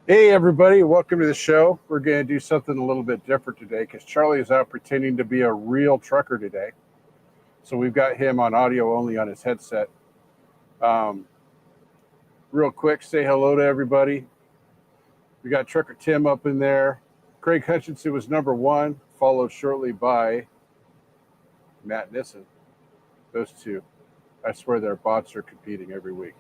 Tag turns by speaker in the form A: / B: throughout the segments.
A: Hey, everybody, welcome to the show. We're going to do something a little bit different today because Charlie is out pretending to be a real trucker today. So we've got him on audio only on his headset. Um, Real quick, say hello to everybody. We got Trucker Tim up in there. Craig Hutchinson was number one, followed shortly by Matt Nissen. Those two. I swear their bots are competing every week.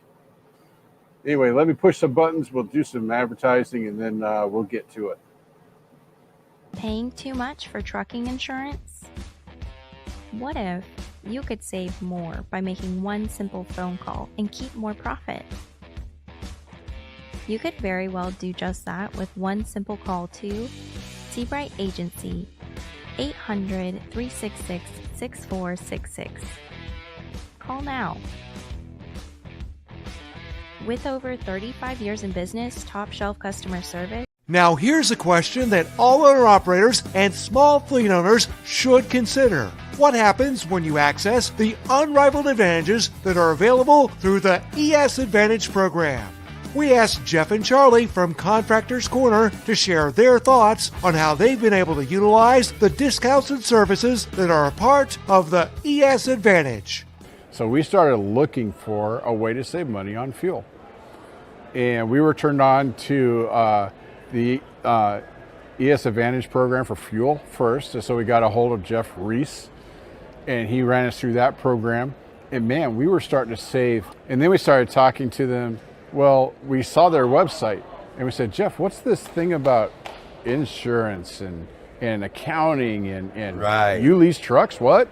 A: Anyway, let me push some buttons. We'll do some advertising and then we'll get to it.
B: Paying too much for trucking insurance? What if you could save more by making one simple phone call and keep more profit? You could very well do just that with one simple call to Seabright Agency, 800-366-6466. Call now. With over 35 years in business, top shelf customer service.
C: Now here's a question that all owner-operators and small fleet owners should consider. What happens when you access the unrivaled advantages that are available through the ES Advantage program? We asked Jeff and Charlie from Contractors Corner to share their thoughts on how they've been able to utilize the discounts and services that are a part of the ES Advantage.
A: So we started looking for a way to save money on fuel. And we were turned on to the ES Advantage program for fuel first. And so we got a hold of Jeff Reese, and he ran us through that program. And man, we were starting to save. And then we started talking to them. Well, we saw their website, and we said, Jeff, what's this thing about insurance and accounting and
D: Right.
A: you lease trucks? What?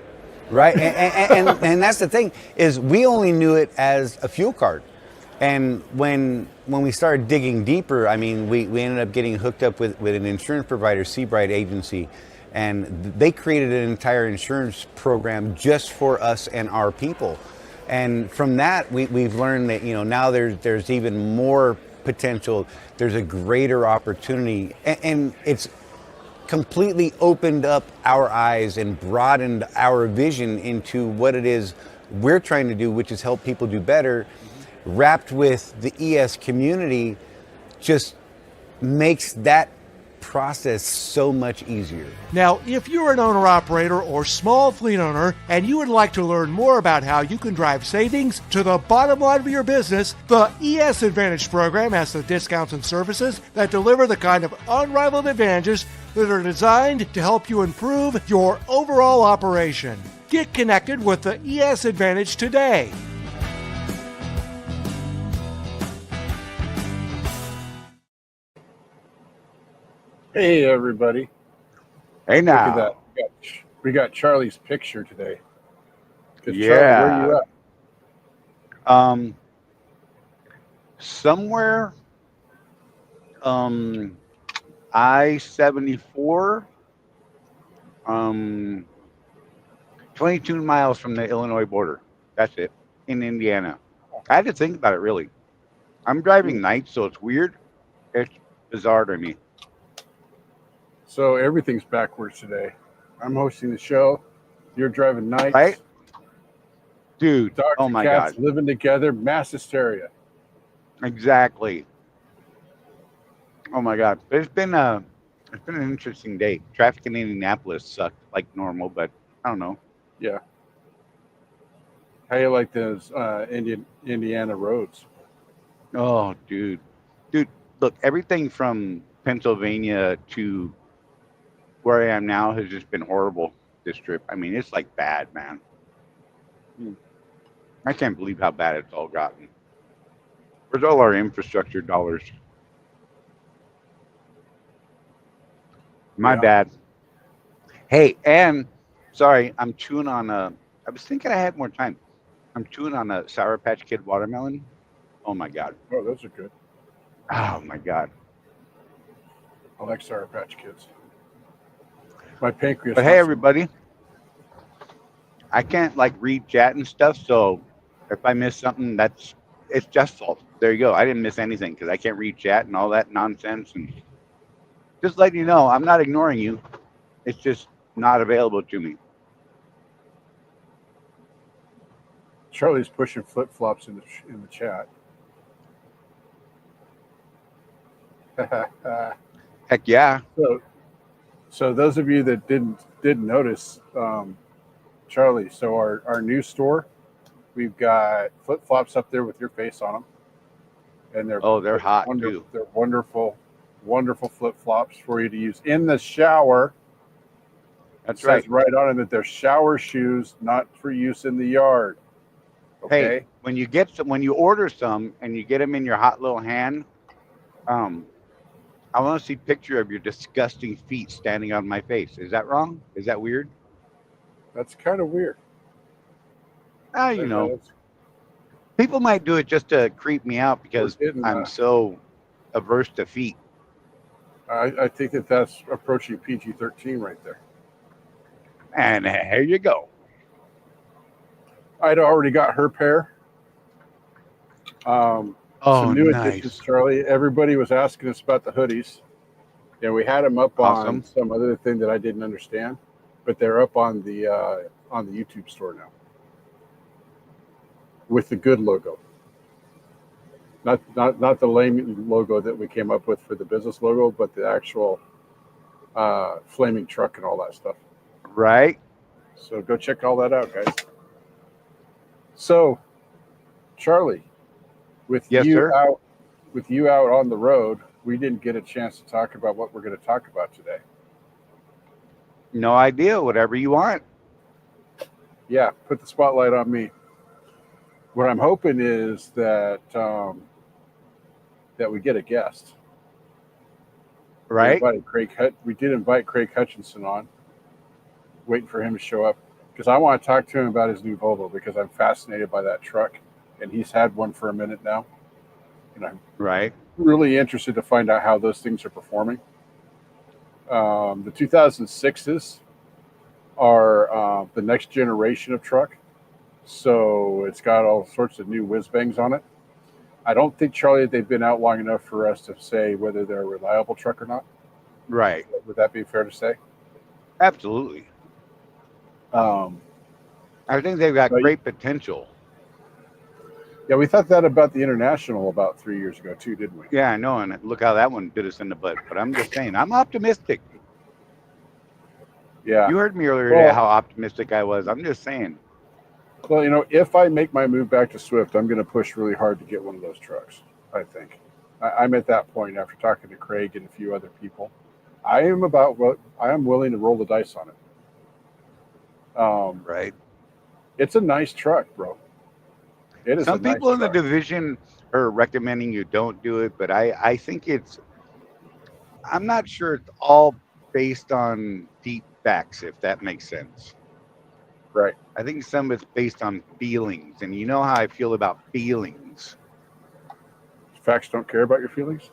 D: Right, and that's the thing, is we only knew it as a fuel card. And when we started digging deeper, I mean, we ended up getting hooked up with an insurance provider, Seabright Agency, and they created an entire insurance program just for us and our people. And from that, we've learned that, now there's even more potential. There's a greater opportunity, and it's completely opened up our eyes and broadened our vision into what it is we're trying to do, which is help people do better. Wrapped with the ES community just makes that process so much easier.
C: Now, if you're an owner-operator or small fleet owner and you would like to learn more about how you can drive savings to the bottom line of your business, the ES Advantage program has the discounts and services that deliver the kind of unrivaled advantages that are designed to help you improve your overall operation. Get connected with the ES Advantage today.
A: Hey, everybody.
D: Hey,
A: Look at that. We got Charlie's picture today.
E: Yeah.
A: Charlie, where you at?
E: Somewhere, I-74, 22 miles from the Illinois border. That's it, in Indiana. I had to think about it, really. I'm driving nights, so it's weird. It's bizarre to me.
A: So everything's backwards today. I'm hosting the show. You're driving nights.
E: Right? Dude,
A: Dogs
E: oh
A: and
E: my
A: cats
E: God.
A: living together. Mass hysteria.
E: Exactly. Oh my God. But it's been an interesting day. Traffic in Indianapolis sucked like normal, but I don't know.
A: Yeah. How you like those Indiana roads?
E: Oh, dude. Dude, look, everything from Pennsylvania to where I am now has just been horrible this trip. I mean, it's like bad, man. I can't believe how bad it's all gotten. Where's all our infrastructure dollars? My
A: Yeah.
E: bad. Hey, and sorry, I'm chewing on I was thinking I had more time. I'm chewing on a Sour Patch Kid watermelon. Oh my God.
A: Oh, those are good.
E: Oh my God.
A: I like Sour Patch Kids. My pancreas.
E: But hey, everybody. I can't like read chat and stuff, so if I miss something, it's just fault. There you go. I didn't miss anything because I can't read chat and all that nonsense. And just letting you know, I'm not ignoring you. It's just not available to me.
A: Charlie's pushing flip flops in the chat.
E: Heck yeah.
A: so, so those of you that didn't notice, Charlie. So our new store, we've got flip flops up there with your face on them, and
E: Oh, they're hot too.
A: They're wonderful, wonderful flip flops for you to use in the shower.
E: That's
A: It says
E: right.
A: right on it that they're shower shoes, not for use in the yard. Okay.
E: Hey, when you get some, when you order some and you get them in your hot little hand, I want to see a picture of your disgusting feet standing on my face. Is that wrong? Is that weird?
A: That's kind of weird.
E: You know, people might do it just to creep me out because I'm so averse to feet.
A: I think that's approaching PG-13 right there.
E: And here you go.
A: I'd already got her pair. Some new additions, Charlie. Everybody was asking us about the hoodies. Yeah, we had them up on some other thing that I didn't understand, but they're up on the YouTube store now with the good logo. Not the lame logo that we came up with for the business logo, but the actual flaming truck and all that stuff.
E: Right.
A: So go check all that out, guys. So, Charlie, with you out on the road, we didn't get a chance to talk about what we're going to talk about today.
E: No idea. Whatever you want.
A: Yeah, put the spotlight on me. What I'm hoping is that that we get a guest.
E: Right.
A: We did invite Craig Hutchinson on. Waiting for him to show up because I want to talk to him about his new Volvo because I'm fascinated by that truck, and he's had one for a minute now, and I'm really interested to find out how those things are performing. The 2006s are the next generation of truck, so it's got all sorts of new whiz bangs on it. I don't think, Charlie, they've been out long enough for us to say whether they're a reliable truck or not.
E: Right.
A: Would that be fair to say?
E: Absolutely. I think they've got great potential.
A: Yeah, we thought that about the International about 3 years ago too, didn't we?
E: Yeah, I know, and look how that one bit us in the butt. But I'm just saying, I'm optimistic.
A: Yeah.
E: You heard me earlier today how optimistic I was. I'm just saying.
A: Well, you know, if I make my move back to Swift, I'm going to push really hard to get one of those trucks, I think. I'm at that point after talking to Craig and a few other people. I am willing to roll the dice on it.
E: Right.
A: It's a nice truck, bro. It is.
E: Some people in the division are recommending you don't do it, but I think I'm not sure it's all based on deep facts, if that makes sense.
A: Right.
E: I think some of it's based on feelings, and you know how I feel about feelings.
A: Facts don't care about your feelings?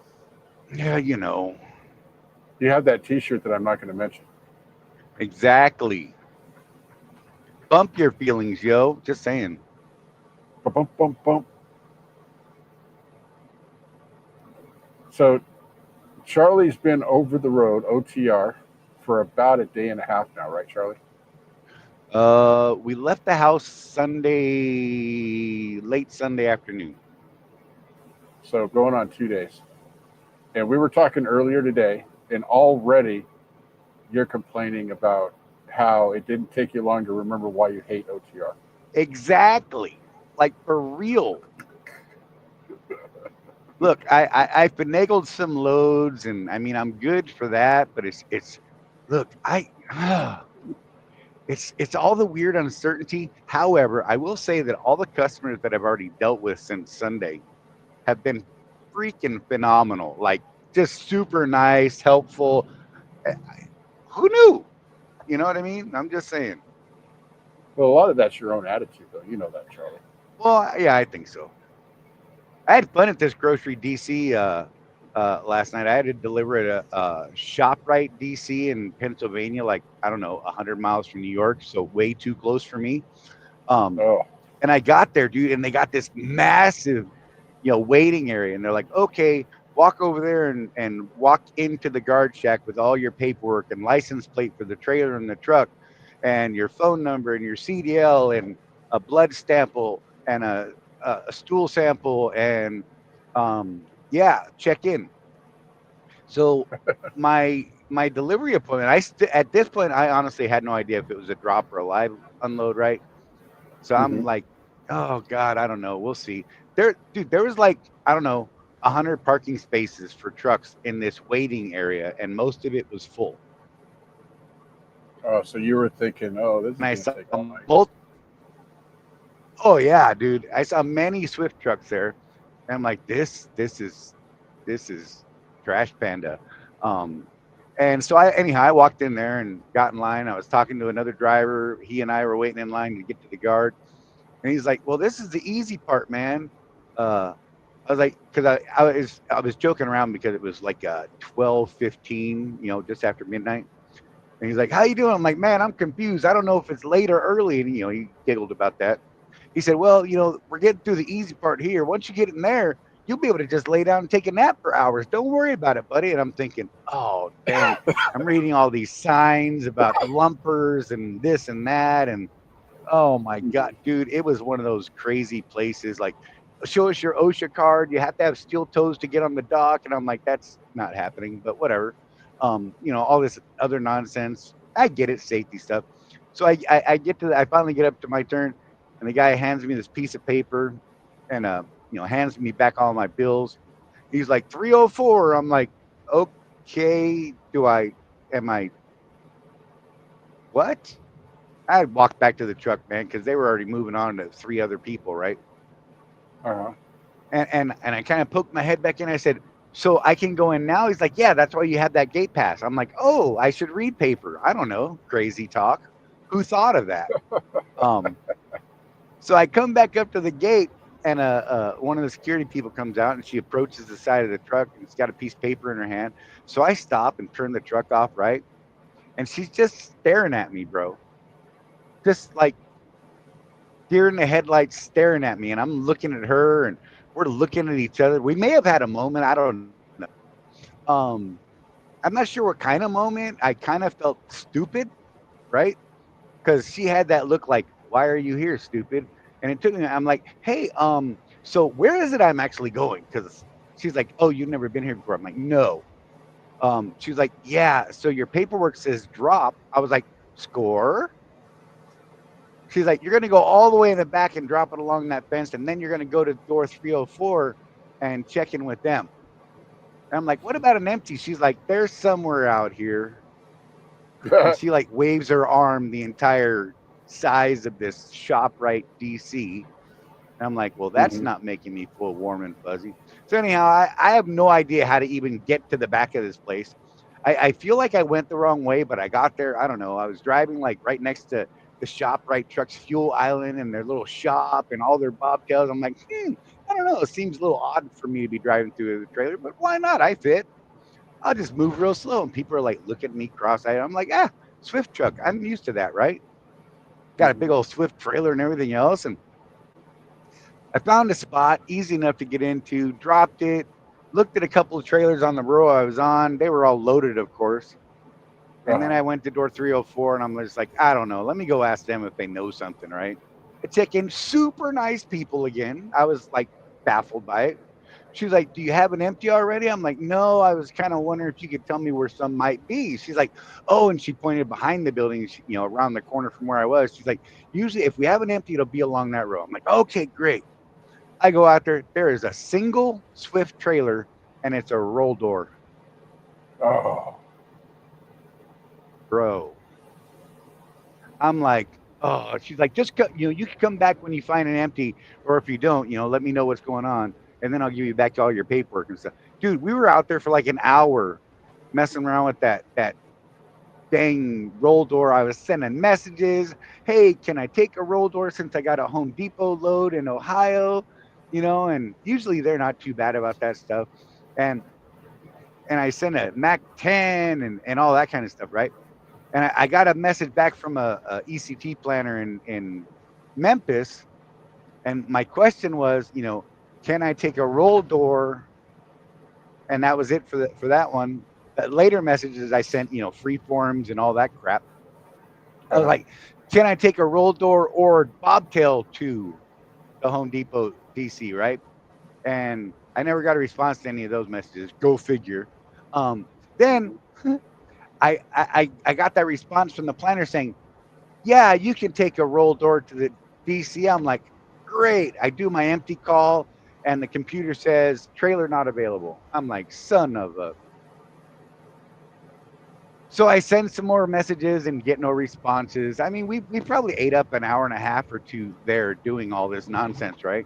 E: Yeah, you know.
A: You have that T-shirt that I'm not going to mention.
E: Exactly. Bump your feelings, yo. Just saying.
A: Bump, bump, bump. So, Charlie's been over the road, OTR, for about a day and a half now, right, Charlie?
E: We left the house late Sunday afternoon.
A: So going on 2 days. And we were talking earlier today, and already you're complaining about how it didn't take you long to remember why you hate OTR.
E: Exactly. Like, for real. Look, I finagled some loads, and I mean, I'm good for that, but it's all the weird uncertainty. However, I will say that all the customers that I've already dealt with since Sunday have been freaking phenomenal. Like, just super nice, helpful. Who knew? You know what I mean? I'm just saying.
A: Well, a lot of that's your own attitude, though. You know that, Charlie.
E: Well, yeah, I think so. I had fun at this grocery DC last night. I had to deliver at a ShopRite DC in Pennsylvania, like, I don't know, 100 miles from New York, so way too close for me. And I got there, dude, and they got this massive, waiting area, and they're like, okay, walk over there and walk into the guard shack with all your paperwork and license plate for the trailer and the truck and your phone number and your CDL and a blood sample and a stool sample and check in. So my delivery appointment, at this point, I honestly had no idea if it was a drop or a live unload, right? So I'm
A: Mhm.
E: like, oh God, I don't know. We'll see. There was like, I don't know, 100 parking spaces for trucks in this waiting area, and most of it was full.
A: Oh, so you were thinking, oh, this is
E: And I
A: going to
E: saw
A: take all night.
E: oh yeah, dude. I saw many Swift trucks there. And I'm like, this is Trash Panda. Um, and so I walked in there and got in line. I was talking to another driver. He and I were waiting in line to get to the guard. And he's like, well, this is the easy part, man. I was like, because I was joking around because it was like 12:15, just after midnight. And he's like, how you doing? I'm like, man, I'm confused. I don't know if it's late or early. And he giggled about that. He said, well, we're getting through the easy part here. Once you get in there, you'll be able to just lay down and take a nap for hours. Don't worry about it, buddy. And I'm thinking, oh, dang it. I'm reading all these signs about lumpers and this and that. And oh my God,
A: Mhm.
E: dude, it was one of those crazy places. Like, show us your OSHA card. You have to have steel toes to get on the dock. And I'm like, that's not happening, but whatever. All this other nonsense. I get it, safety stuff. So I finally get up to my turn, and the guy hands me this piece of paper, and hands me back all my bills. He's like 304. I'm like, okay, am I what? I walked back to the truck, man, because they were already moving on to three other people, right?
A: Uh-huh.
E: And I kind of poked my head back in. I said, "So I can go in now?" He's like, "Yeah, that's why you have that gate pass." I'm like, "Oh, I should read paper." I don't know, crazy talk. Who thought of that? Um, so I come back up to the gate, and one of the security people comes out, and she approaches the side of the truck, and she's got a piece of paper in her hand. So I stop and turn the truck off, right? And she's just staring at me, bro. Just like deer in the headlights staring at me, and I'm looking at her, and we're looking at each other. We may have had a moment, I don't know. I'm not sure what kind of moment. I kind of felt stupid, right? Because she had that look like, "Why are you here, stupid?" And it took me. I'm like, "Hey, so where is it I'm actually going?" Because she's like, "Oh, you've never been here before." I'm like, "No." She was like, "Yeah, so your paperwork says drop." I was like, "Score?" She's like, you're going to go all the way in the back and drop it along that fence, and then you're going to go to door 304 and check in with them. And I'm like, what about an empty? She's like, they're somewhere out here. And she like waves her arm the entire size of this ShopRite DC. And I'm like, well, that's
A: Mhm.
E: not making me feel warm and fuzzy. So anyhow, I have no idea how to even get to the back of this place. I feel like I went the wrong way, but I got there. I don't know. I was driving like right next to the ShopRite Trucks Fuel Island and their little shop and all their bobtails. I'm like, I don't know. It seems a little odd for me to be driving through the trailer, but why not? I fit. I'll just move real slow. And people are like, look at me cross-eyed. I'm like, Swift truck. I'm used to that, right? Got a big
A: Mhm.
E: old Swift trailer and everything else. And I found a spot easy enough to get into, dropped it, looked at a couple of trailers on the row I was on. They were all loaded, of course. And then
A: Uh-huh.
E: I went to door 304, and I'm just like, I don't know. Let me go ask them if they know something, right? I check in, super nice people again. I was like baffled by it. She was like, do you have an empty already? I'm like, no, I was kind of wondering if you could tell me where some might be. She's like, oh, and she pointed behind the building, around the corner from where I was. She's like, usually if we have an empty, it'll be along that row. I'm like, okay, great. I go out there. There is a single Swift trailer, and it's a roll door,
A: Oh.
E: bro. I'm like, oh, she's like, just you can come back when you find an empty, or if you don't, let me know what's going on, and then I'll give you back all your paperwork and stuff. Dude, we were out there for like an hour, messing around with that dang roll door. I was sending messages. Hey, can I take a roll door since I got a Home Depot load in Ohio? And usually they're not too bad about that stuff. And I sent a Mac 10 and all that kind of stuff, right? And I got a message back from a ECT planner in Memphis, and my question was, can I take a roll door? And that was it for that one. Later messages I sent, free forms and all that crap. I was
A: Uh-huh.
E: like, can I take a roll door or bobtail to the Home Depot DC, right? And I never got a response to any of those messages. Go figure. Then I got that response from the planner saying, yeah, you can take a roll door to the DC. I'm like, great. I do my empty call, and the computer says trailer not available. I'm like, son of a. So I send some more messages and get no responses. I mean, we probably ate up an hour and a half or two there doing all this nonsense, right?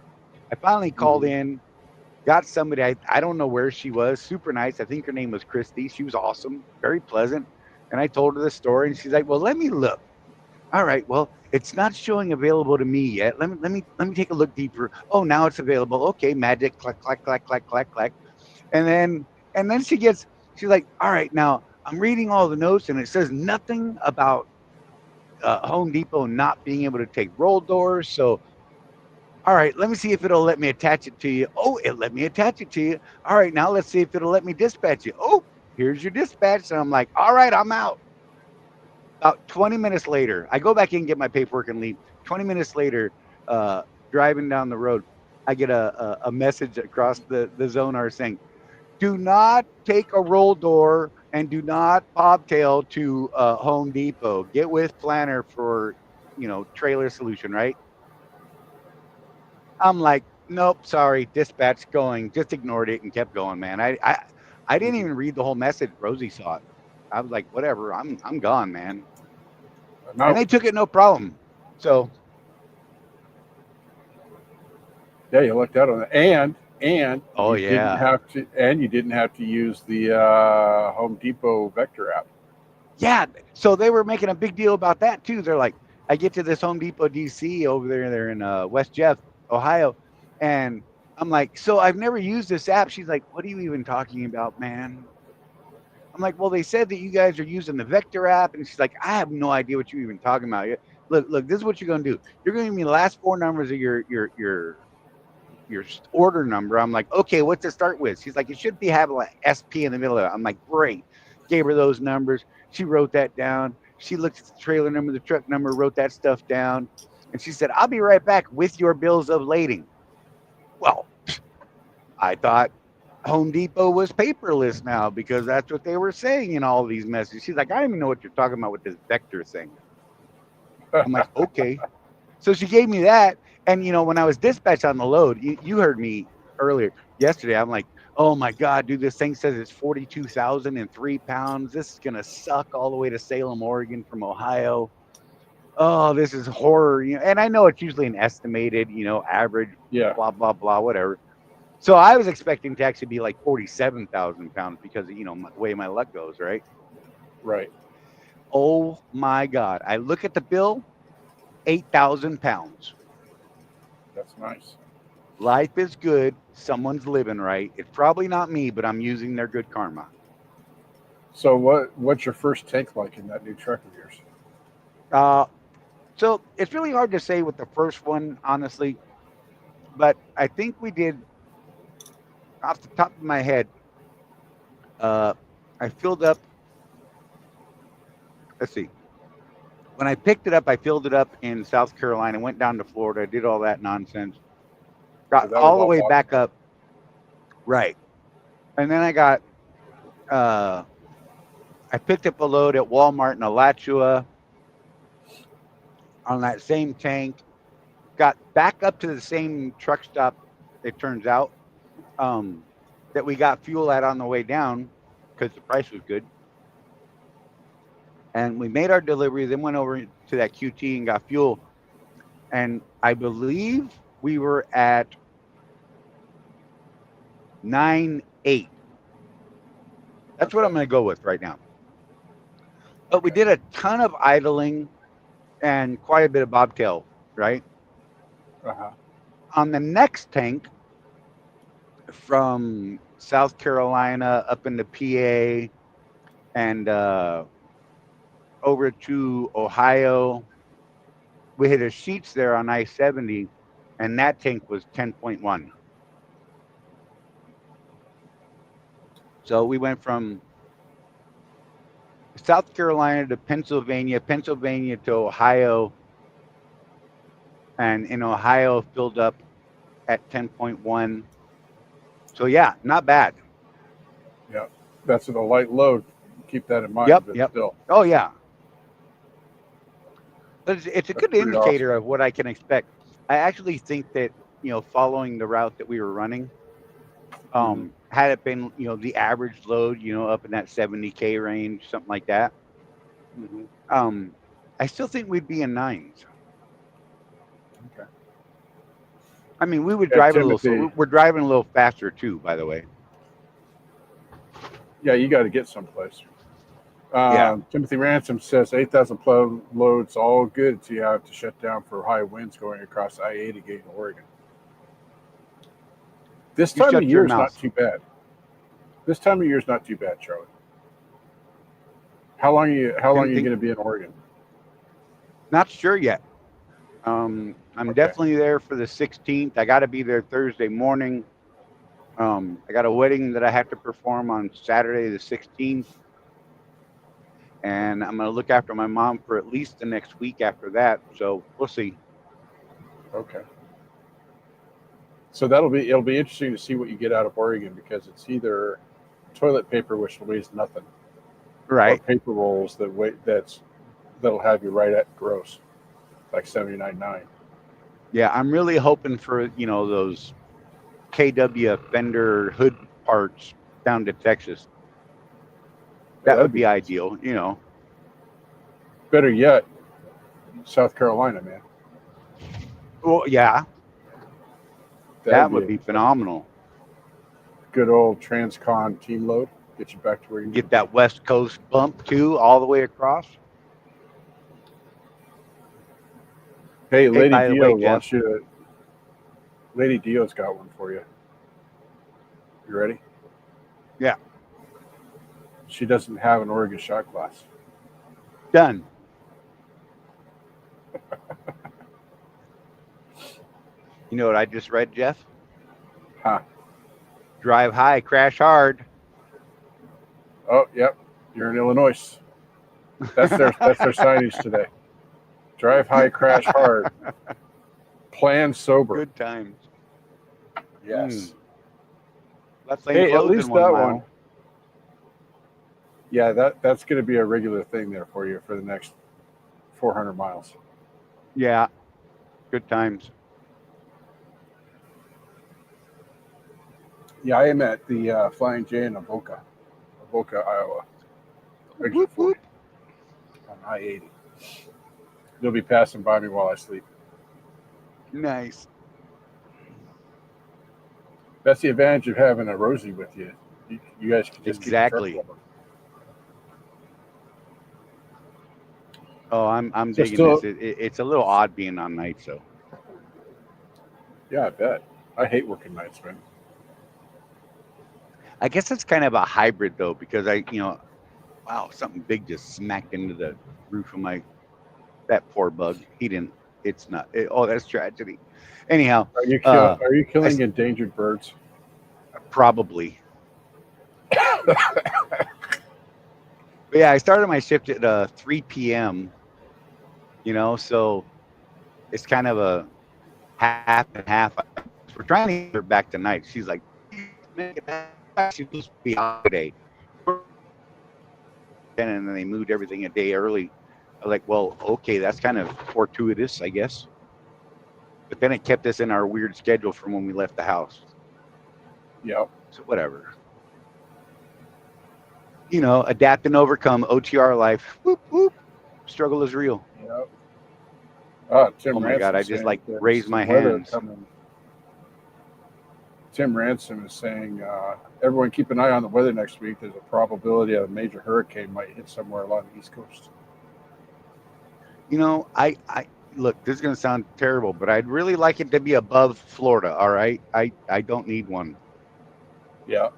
E: I finally called in, got somebody. I don't know where she was. Super nice. I think her name was Christy. She was awesome, very pleasant. And I told her the story, and she's like, well, let me look. All right. Well, it's not showing available to me yet. Let me take a look deeper. Oh, now it's available. Okay, magic. Clack clack clack clack clack clack. And then she's like, all right, now I'm reading all the notes, and it says nothing about Home Depot not being able to take roll doors. So, all right, let me see if it'll let me attach it to you. Oh, it let me attach it to you. All right, now let's see if it'll let me dispatch you. Oh, here's your dispatch. And I'm like, all right, I'm out. About 20 minutes later, I go back in and get my paperwork and leave. 20 minutes later, uh, driving down the road, I get a message across the Zonar saying, do not take a roll door and do not bobtail to Home Depot. Get with Planner for, trailer solution, right? I'm like, nope, sorry, dispatch going. Just ignored it and kept going, man. I didn't even read the whole message. Rosie saw it. I was like, whatever, I'm gone, man.
A: No,
E: And they took it no problem. So
A: yeah, you lucked out on that, and
E: oh
A: you didn't
E: yeah.
A: have to use the Home Depot Vector app.
E: Yeah. So they were making a big deal about that too. They're like, I get to this Home Depot DC over there, they're in West Jeff, Ohio. And I'm like, so I've never used this app. She's like, what are you even talking about, man? I'm like, well, they said that you guys are using the Vector app. And she's like, I have no idea what you're even talking about. Look, this is what you're going to do. You're going to give me the last four numbers of your order number. I'm like, okay, what's it start with? She's like, it should be having like SP in the middle of it. I'm like, great. Gave her those numbers. She wrote that down. She looked at the trailer number, the truck number, wrote that stuff down. And she said, I'll be right back with your bills of lading. Well, I thought Home Depot was paperless now because that's what they were saying in all these messages. She's like, I don't even know what you're talking about with this Vector thing. I'm like, okay. So she gave me that. And, when I was dispatched on the load, you heard me earlier yesterday. I'm like, oh my God, dude, this thing says it's 42,003 pounds. This is going to suck all the way to Salem, Oregon from Ohio. Oh, this is horror. And I know it's usually an estimated, average,
A: Yeah,
E: blah, blah, blah, whatever. So I was expecting to actually be like 47,000 pounds because, the way my luck goes, right?
A: right.
E: Oh my God. I look at the bill, 8,000 pounds.
A: That's nice.
E: Life is good. Someone's living right. It's probably not me, but I'm using their good karma.
A: So what's your first tank like in that new truck of yours?
E: So it's really hard to say with the first one, honestly, but I think we did off the top of my head. I filled up. Let's see. When I picked it up, I filled it up in South Carolina, went down to Florida, did all that nonsense,
A: So
E: got
A: that was
E: all the
A: all
E: way back
A: bobtail.
E: up. Right. And then I picked up a load at Walmart in Alachua on that same tank, got back up to the same truck stop, it turns out, that we got fuel at on the way down because the price was good. And we made our delivery, then went over to that QT and got fuel. And I believe we were at 9.8. That's what I'm going to go with right now. But we did a ton of idling and quite a bit of bobtail, right?
A: Uh-huh.
E: On the next tank from South Carolina up into PA and over to Ohio, we hit a Sheets there on I-70, and that tank was 10.1. So we went from South Carolina to Pennsylvania, Pennsylvania to Ohio, and in Ohio filled up at 10.1. So yeah, not bad.
A: Yeah. That's with a light load. Keep that in mind.
E: Yep,
A: But
E: yep.
A: still,
E: Oh yeah, but it's a
A: that's
E: good
A: pretty
E: indicator
A: awesome.
E: of what I can expect. I actually think that following the route that we were running,
A: Hmm.
E: had it been the average load, up in that 70K range, something like that,
A: Hmm.
E: um, I still think we'd be in nines.
A: Okay.
E: I mean, we would
A: Yeah,
E: drive it a little
A: Timothy.
E: slow. We're driving a little faster too, by the way.
A: Yeah, you got to get someplace.
E: Yeah,
A: Timothy Ransom says 8,000 loads all good until you have to shut down for high winds going across I-80 getting to Oregon. This
E: you
A: time of
E: shut your
A: year is not
E: mouth.
A: too bad. This time of year is not too bad, Charlie. How long are you
E: Timothy,
A: going to be in Oregon?
E: not sure yet. I'm
A: Okay.
E: definitely there for the 16th. I got to be there Thursday morning. I got a wedding that I have to perform on Saturday the 16th, and I'm gonna look after my mom for at least the next week after that. So we'll see.
A: Okay. So it'll be interesting to see what you get out of Oregon because it's either toilet paper, which weighs nothing, or
E: Right?
A: paper rolls that'll have you right at gross, like 79.9.
E: Yeah, I'm really hoping for those KW Fender hood parts down to Texas.
A: Hey,
E: That
A: that'd
E: would
A: be
E: be
A: nice.
E: ideal.
A: Better yet, South Carolina, man.
E: Well, yeah,
A: That'd
E: that
A: be
E: would
A: a
E: be phenomenal.
A: good old Transcon team load. Get you back to where you need to
E: Get
A: be.
E: that West Coast bump too, all the way across.
A: Hey,
E: Hey,
A: Lady
E: by the way,
A: Dio
E: Jeff.
A: wants you to. Lady Dio's got one for you. You ready?
E: Yeah,
A: She doesn't have an Oregon shot glass.
E: done. You know what I just read, Jeff?
A: Huh.
E: Drive high, crash hard.
A: Oh, yep. You're in Illinois. That's their signage today. Drive high, crash hard. Plan sober.
E: Good times.
A: Yes.
E: Less lane
A: Hey, at
E: closed in
A: least
E: 1
A: that one.
E: mile.
A: Yeah, that's going to be a regular thing there for you for the next 400 miles.
E: Yeah, good times.
A: Yeah, I am at the Flying J in Avoca, Iowa. Exit
E: Whoop,
A: 40
E: whoop.
A: on I-80. They'll be passing by me while I sleep.
E: Nice.
A: That's the advantage of having a Rosie with you. You guys can just keep the truck
E: Exactly.
A: going.
E: Oh, I'm
A: So
E: digging this.
A: still,
E: It's a little odd being on nights, though.
A: yeah, I bet. I hate working nights, man.
E: I guess it's kind of a hybrid though, because wow, something big just smacked into the roof of that poor bug. He didn't. It's not. Oh, that's tragedy. Anyhow,
A: Are you
E: I
A: killing endangered birds?
E: probably. But yeah, I started my shift at 3 p.m. So it's kind of a half and half. We're trying to get her back tonight. She's like, she's supposed to be out today. And then they moved everything a day early. I was like, well, okay, that's kind of fortuitous, I guess. But then it kept us in our weird schedule from when we left the house.
A: Yeah.
E: So whatever. Adapt and overcome, OTR life. Whoop, whoop. Struggle is real.
A: Yeah. Tim
E: Oh my God,
A: Ransom
E: I just
A: saying there's
E: raised
A: some
E: my
A: weather
E: hands.
A: coming. Tim Ransom is saying, everyone keep an eye on the weather next week. There's a probability a major hurricane might hit somewhere along the East Coast.
E: I look, this is going to sound terrible, but I'd really like it to be above Florida. All right. I don't need one.
A: Yeah.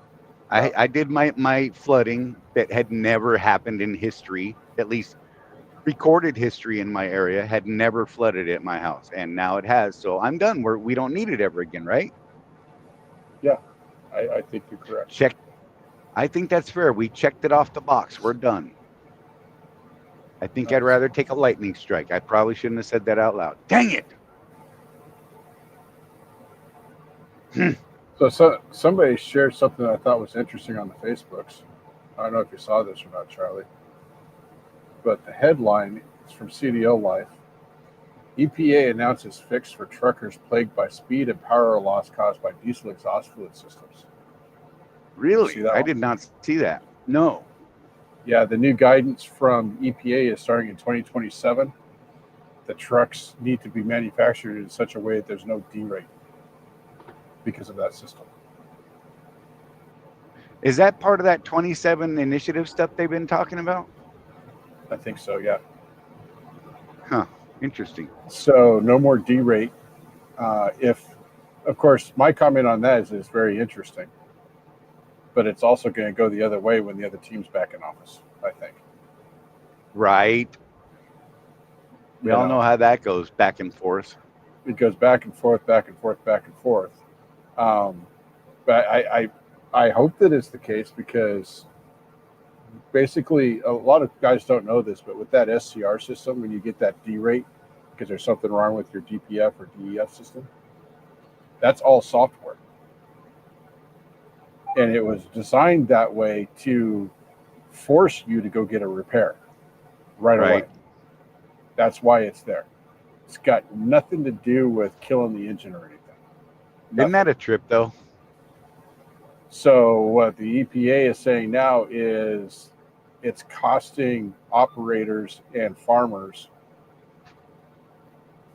E: I did my flooding that had never happened in history, at least recorded history in my area, had never flooded at my house. And now it has. So I'm done. We don't need it ever again, right?
A: Yeah. I think you're correct.
E: Check. I think that's fair. We checked it off the box. We're done. I think I'd rather take a lightning strike. I probably shouldn't have said that out loud. Dang it.
A: So somebody shared something I thought was interesting on the Facebooks. I don't know if you saw this or not, Charlie, but the headline is from CDO Life. EPA announces fix for truckers plagued by speed and power loss caused by diesel exhaust fluid systems.
E: Really?
A: See that
E: I
A: one?
E: did not see that. No.
A: Yeah, the new guidance from EPA is starting in 2027. The trucks need to be manufactured in such a way that there's no D-rate because of that system.
E: Is that part of that 27 initiative stuff they've been talking about?
A: I think so, yeah.
E: Huh. Interesting.
A: So no more D-rate. If, of course, my comment on that is it's very interesting, but it's also going to go the other way when the other team's back in office, I think.
E: Right. We all know how that goes, back and forth.
A: It goes back and forth, back and forth, back and forth. But I hope that is the case, because basically a lot of guys don't know this, but with that SCR system, when you get that D rate because there's something wrong with your DPF or DEF system, that's all software. And it was designed that way to force you to go get a repair right away. That's why it's there. It's got nothing to do with killing the engine or anything.
E: Isn't that a trip, though?
A: So what the EPA is saying now is it's costing operators and farmers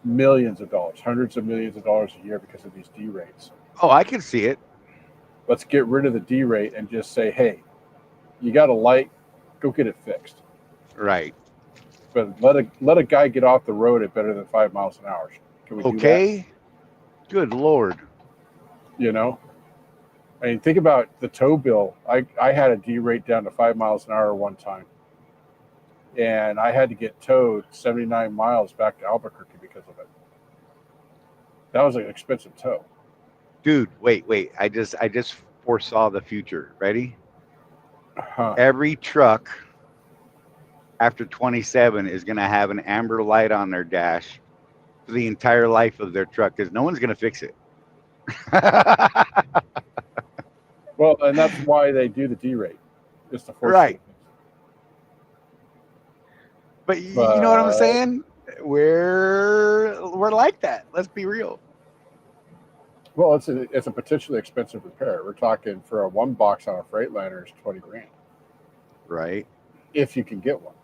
A: millions of dollars, hundreds of millions of dollars a year because of these D rates.
E: Oh, I can see it.
A: Let's get rid of the D rate and just say, hey, you got a light, go get it fixed.
E: Right.
A: But let a guy get off the road at better than 5 miles an hour. Can we do
E: that? Good Lord.
A: You know? I mean, think about the tow bill. I had a D rate down to 5 miles an hour one time. And I had to get towed 79 miles back to Albuquerque because of it. That was an expensive tow.
E: Dude, wait. I just foresaw the future. Ready?
A: Uh-huh.
E: Every truck after 27 is going to have an amber light on their dash for the entire life of their truck, because no one's going to fix it.
A: Well, and that's why they do the D rate. Just to force
E: right.
A: But
E: you know what I'm saying? We're like that. Let's be real.
A: Well, it's a potentially expensive repair. We're talking for a one box on a Freightliner is $20,000.
E: Right.
A: If you can get one.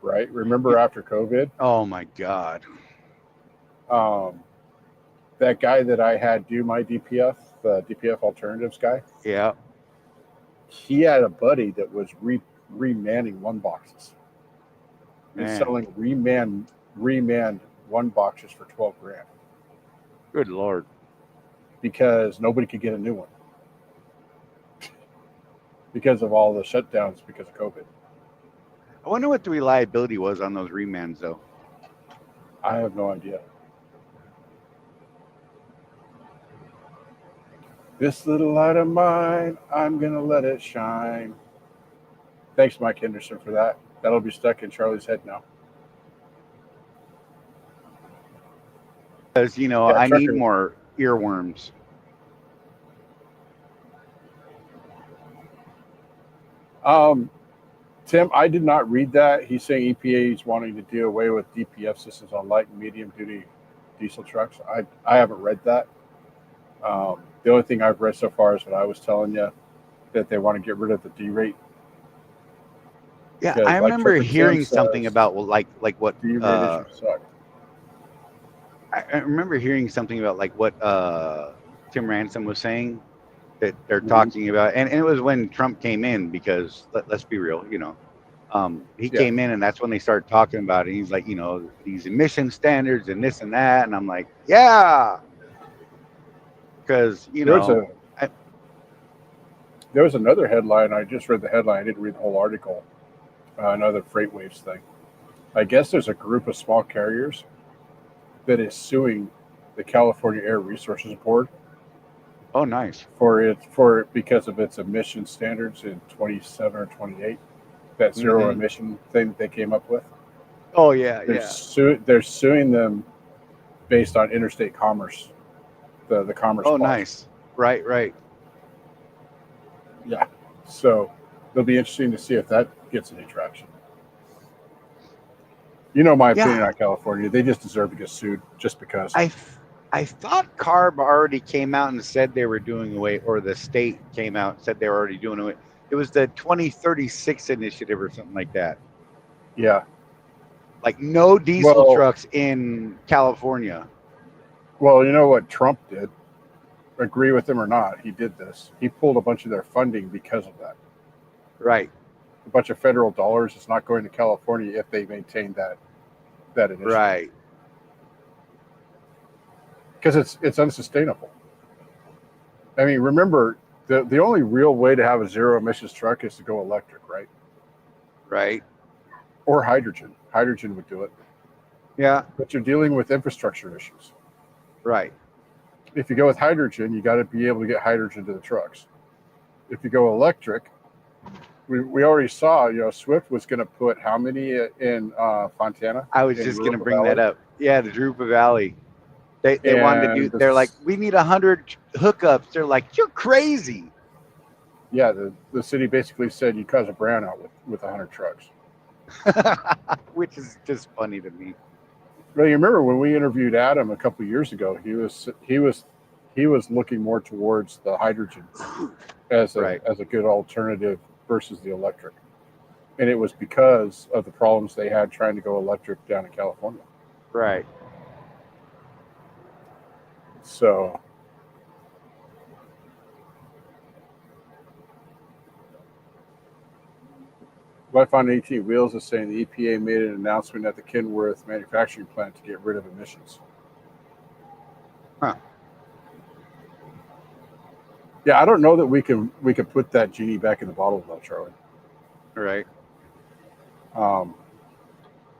A: Right. Remember after COVID?
E: Oh my God.
A: That guy that I had do my DPF, the DPF alternatives guy.
E: Yeah.
A: He had a buddy that was remanning one boxes. And selling remanned one boxes for $12,000.
E: Good Lord.
A: Because nobody could get a new one. Because of all the shutdowns because of COVID.
E: I wonder what the reliability was on those remans, though.
A: I have no idea. This little light of mine, I'm going to let it shine. Thanks, Mike Henderson, for that. That'll be stuck in Charlie's head now.
E: Because, I need more earworms.
A: Tim, I did not read that. He's saying EPA is wanting to do away with DPF systems on light and medium duty diesel trucks. I haven't read that. The only thing I've read so far is what I was telling you, that they want to get rid of the D rate.
E: Yeah, I remember hearing something about what
A: D rate suck.
E: I remember hearing something about what Tim Ransom was saying that they're talking about, and it was when Trump came in, because let's be real, he came in and that's when they started talking about it. He's like, these emission standards and this and that, and I'm like, yeah, because
A: there was another headline. I just read the headline. I didn't read the whole article. Another freight waves thing. I guess there's a group of small carriers that is suing the California Air Resources Board.
E: Oh, nice.
A: Because of its emission standards in 27 or 28, that zero emission thing that they came up with.
E: Oh yeah,
A: they're suing them based on interstate commerce, the commerce.
E: Oh,
A: clause.
E: nice. Right.
A: Yeah. So It'll be interesting to see if that gets any traction. You know my opinion on California. They just deserve to get sued just because.
E: I thought CARB already came out and said they were doing away, or the state came out and said they were already doing away. It was the 2036 initiative or something like that.
A: Yeah.
E: Like no diesel trucks in California.
A: Well, you know what Trump did? Agree with him or not, he did this. He pulled a bunch of their funding because of that.
E: Right.
A: A bunch of federal dollars is not going to California if they maintain that initiative.
E: Right.
A: Because it's unsustainable. I mean, remember, the only real way to have a zero emissions truck is to go electric, right?
E: Right.
A: Or hydrogen. Hydrogen would do it.
E: Yeah.
A: But you're dealing with infrastructure issues.
E: Right.
A: If you go with hydrogen, you got to be able to get hydrogen to the trucks. If you go electric, we already saw, Swift was going to put how many in Fontana?
E: I was just going to bring that up. Yeah, the Drupa Valley. They wanted to do. They're like, we need 100 hookups. They're like, you're crazy.
A: Yeah, the city basically said you cause a brownout with 100 trucks,
E: which is just funny to me.
A: Well, you remember when we interviewed Adam a couple of years ago, he was looking more towards the hydrogen as a good alternative versus the electric, and it was because of the problems they had trying to go electric down in California.
E: Right.
A: So. Life on 18 Wheels is saying the EPA made an announcement at the Kenworth manufacturing plant to get rid of emissions.
E: Huh.
A: Yeah, I don't know that we can put that genie back in the bottle though, Charlie.
E: Right.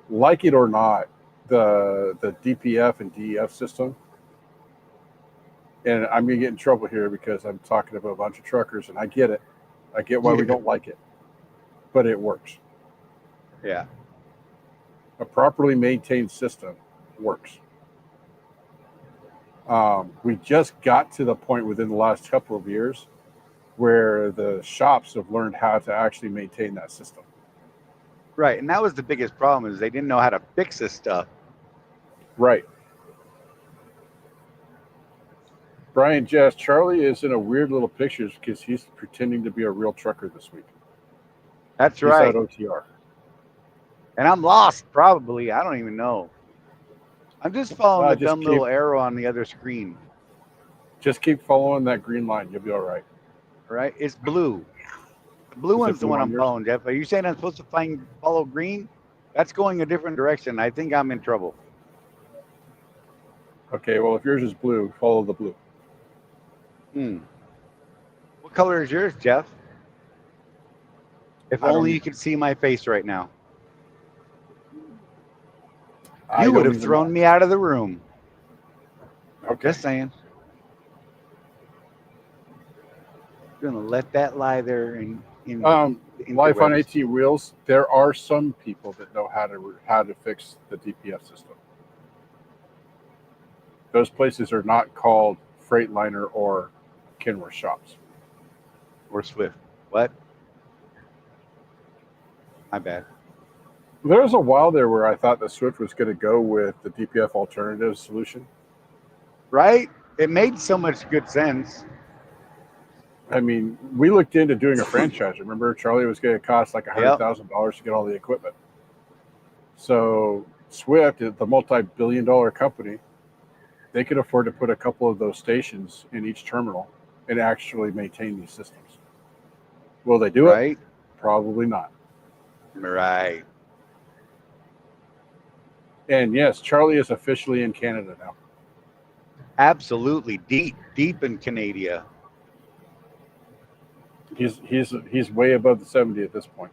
A: Like it or not, the DPF and DEF system, and I'm gonna get in trouble here because I'm talking about a bunch of truckers, and I get it. I get why we don't like it. But it works.
E: Yeah.
A: A properly maintained system works. We just got to the point within the last couple of years where the shops have learned how to actually maintain that system.
E: Right. And that was the biggest problem, is they didn't know how to fix this stuff.
A: Right. Brian Jess, Charlie is in a weird little picture because he's pretending to be a real trucker this week.
E: That's right.
A: He's at OTR.
E: And I'm lost, probably. I don't even know. I'm just following the dumb little arrow on the other screen.
A: Just keep following that green line. You'll be all right.
E: Right? It's blue. The blue one's the one I'm following, Jeff. Are you saying I'm supposed to follow green? That's going a different direction. I think I'm in trouble.
A: Okay, well, if yours is blue, follow the blue.
E: What color is yours, Jeff? If only you could see my face right now. You would have thrown me out of the room.
A: Okay.
E: Just saying. You're going to let that lie there in
A: Life on 18 Wheels, there are some people that know how to fix the DPF system. Those places are not called Freightliner or Kenworth shops.
E: Or Swift. What? My bad.
A: There was a while there where I thought that Swift was going to go with the DPF alternative solution.
E: Right? It made so much good sense.
A: I mean, we looked into doing a franchise. Remember, Charlie was going to cost like $100,000 to get all the equipment. So Swift, the multi-billion-dollar company, they could afford to put a couple of those stations in each terminal and actually maintain these systems. Will they do it? Probably not.
E: Right.
A: And yes, Charlie is officially in Canada now.
E: Absolutely. Deep in Canada.
A: He's way above the 70 at this point.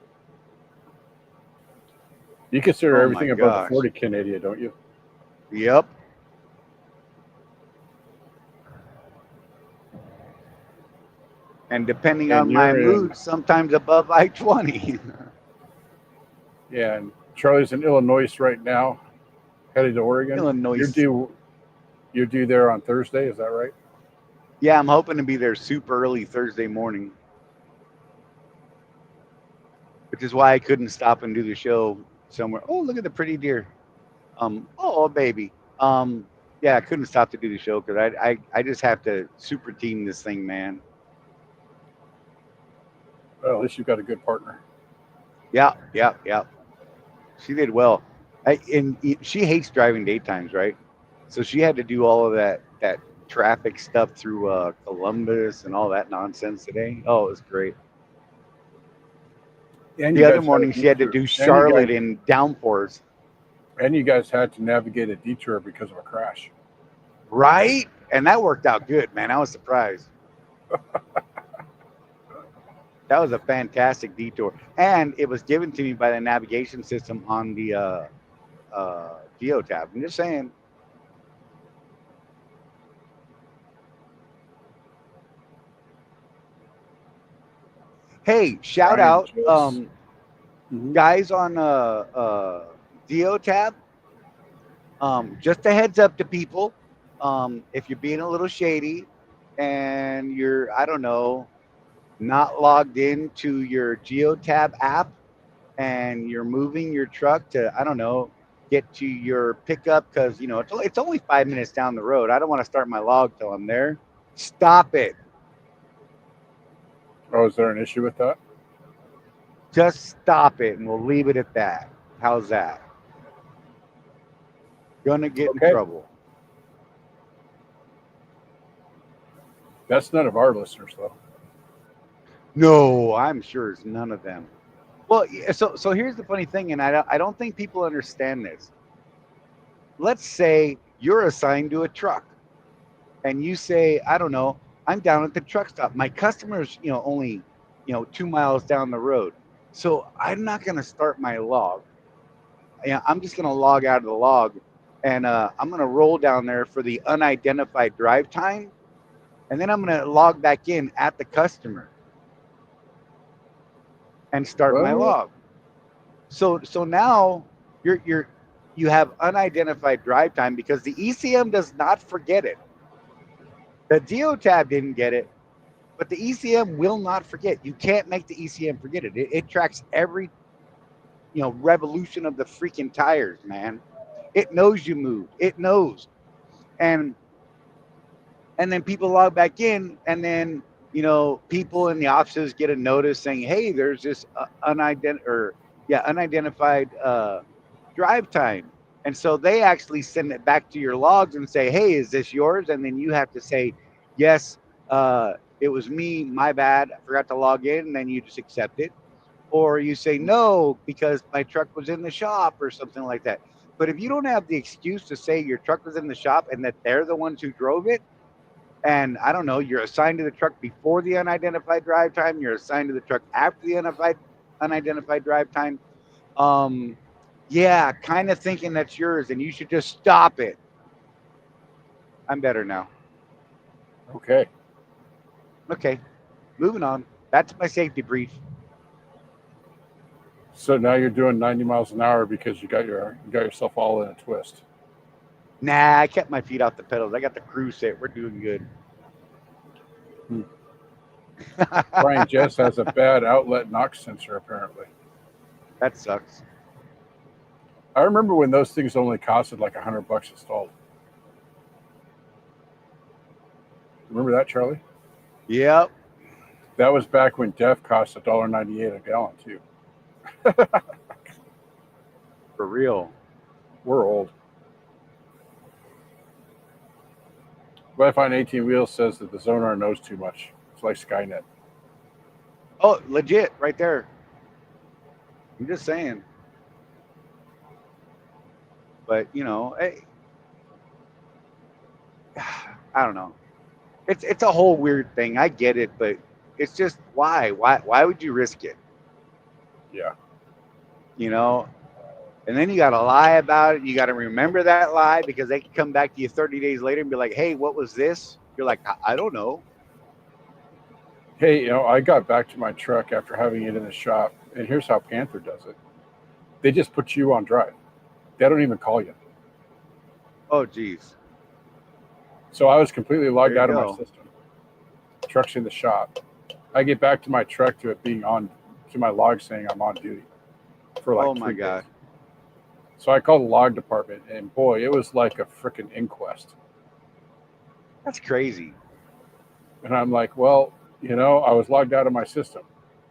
A: You consider everything above the 40 Canada, don't you?
E: Yep. And depending on my mood, sometimes above I-20.
A: Yeah, and Charlie's in Illinois right now, headed to Oregon.
E: Illinois.
A: You're due there on Thursday, is that right?
E: Yeah, I'm hoping to be there super early Thursday morning. which is why I couldn't stop and do the show somewhere. Oh, look at the pretty deer. Oh, baby. Yeah, I couldn't stop to do the show because I just have to super team this thing, man.
A: Well, at least you've got a good partner.
E: Yeah. She did well. She hates driving daytimes, right? So she had to do all of that traffic stuff through Columbus and all that nonsense today. Oh, it was great.
A: And
E: The other morning she had to do Charlotte in downpours.
A: And you guys had to navigate a detour because of a crash.
E: Right? And that worked out good, man. I was surprised. That was a fantastic detour. And it was given to me by the navigation system on the Geotab. I'm just saying. Hey, shout
A: Brian
E: out
A: Jones.
E: guys on Geotab. Just a heads up to people. If you're being a little shady and you're, I don't know, not logged into your Geotab app and you're moving your truck to, I don't know, get to your pickup because, you know, it's only 5 minutes down the road. I don't want to start my log till I'm there. Stop it.
A: Oh, is there an issue with that?
E: Just stop it and we'll leave it at that. How's that? Gonna get in trouble.
A: That's none of our listeners, though.
E: No, I'm sure it's none of them. Well, so here's the funny thing, and I don't think people understand this. Let's say you're assigned to a truck, and you say, I don't know, I'm down at the truck stop. My customer's, only, 2 miles down the road. So I'm not going to start my log. I'm just going to log out of the log, and I'm going to roll down there for the unidentified drive time, and then I'm going to log back in at the customer and start my log. So now you have unidentified drive time because the ECM does not forget it. The Geotab didn't get it, but the ECM will not forget. You can't make the ECM forget it. It tracks every revolution of the freaking tires, man. It knows you moved. It knows. And then people log back in, and then people in the offices get a notice saying, hey, there's this unidentified drive time. And so they actually send it back to your logs and say, hey, is this yours? And then you have to say, yes, it was me, my bad, I forgot to log in, and then you just accept it. Or you say no, because my truck was in the shop or something like that. But if you don't have the excuse to say your truck was in the shop and that they're the ones who drove it, and I don't know, you're assigned to the truck before the unidentified drive time, you're assigned to the truck after the unidentified drive time, kind of thinking that's yours, and you should just stop it. I'm better now.
A: Okay,
E: moving on. That's my safety brief.
A: So now you're doing 90 miles an hour because you got yourself all in a twist.
E: Nah, I kept my feet off the pedals. I got the cruise set. We're doing good.
A: Brian Jess has a bad outlet knock sensor, apparently.
E: That sucks.
A: I remember when those things only costed like $100 installed. Remember that, Charlie?
E: Yep.
A: That was back when DEF cost $1.98 a gallon, too.
E: For real.
A: We're old. Wi-Fi 18 Wheels says that the Zonar knows too much. It's like Skynet.
E: Oh, legit, right there. I'm just saying. But, I don't know. It's a whole weird thing. I get it, but it's just why? Why would you risk it?
A: Yeah.
E: And then you got to lie about it. You got to remember that lie because they can come back to you 30 days later and be like, hey, what was this? You're like, I don't know.
A: Hey, I got back to my truck after having it in the shop, and here's how Panther does it. They just put you on drive. They don't even call you.
E: Oh, geez.
A: So I was completely logged out of
E: go.
A: my system. Truck's in the shop. I get back to my truck to it being on to my log saying I'm on duty for like
E: Oh my
A: 3
E: God.
A: days. So I called the log department, and boy, it was like a freaking inquest.
E: That's crazy.
A: And I'm like, well, I was logged out of my system.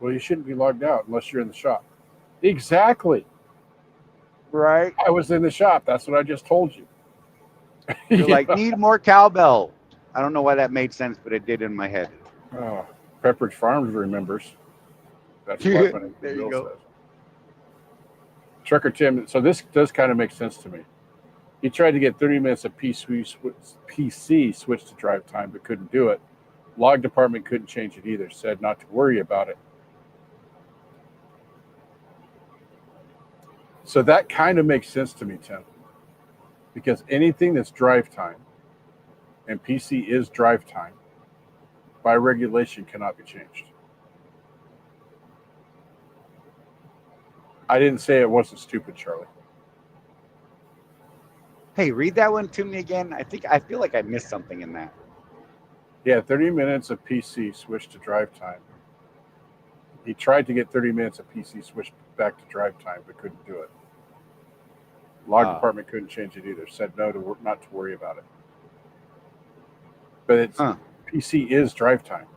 A: Well, you shouldn't be logged out unless you're in the shop. Exactly.
E: Right?
A: I was in the shop. That's what I just told you.
E: You're like, need more cowbell. I don't know why that made sense, but it did in my head.
A: Oh, Pepperidge Farms remembers. That's
E: There
A: what
E: you
A: Bill
E: go.
A: says. Trucker Tim, so this does kind of make sense to me. He tried to get 30 minutes of PC switched to drive time, but couldn't do it. Log department couldn't change it either, said not to worry about it. So that kind of makes sense to me, Tim, because anything that's drive time, and PC is drive time, by regulation cannot be changed. I didn't say it wasn't stupid, Charlie.
E: Hey, read that one to me again. I feel like I missed something in that.
A: Yeah, 30 minutes of PC switched to drive time. He tried to get 30 minutes of PC switched back to drive time, but couldn't do it. Log department couldn't change it either. Said no to not to worry about it. But it's PC is drive time.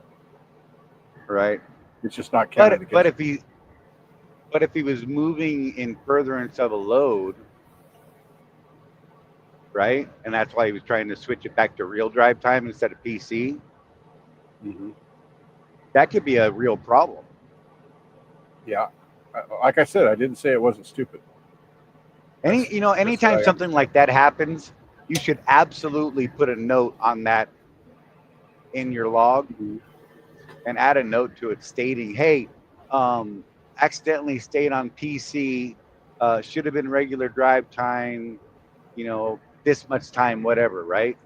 E: Right.
A: It's just not counted.
E: But if he was moving in furtherance of a load, right, and that's why he was trying to switch it back to real drive time instead of PC, that could be a real problem.
A: Yeah, like I said, I didn't say it wasn't stupid.
E: Anytime something like that happens, you should absolutely put a note on that in your log and add a note to it stating, hey, accidentally stayed on PC, should have been regular drive time, this much time, whatever, right?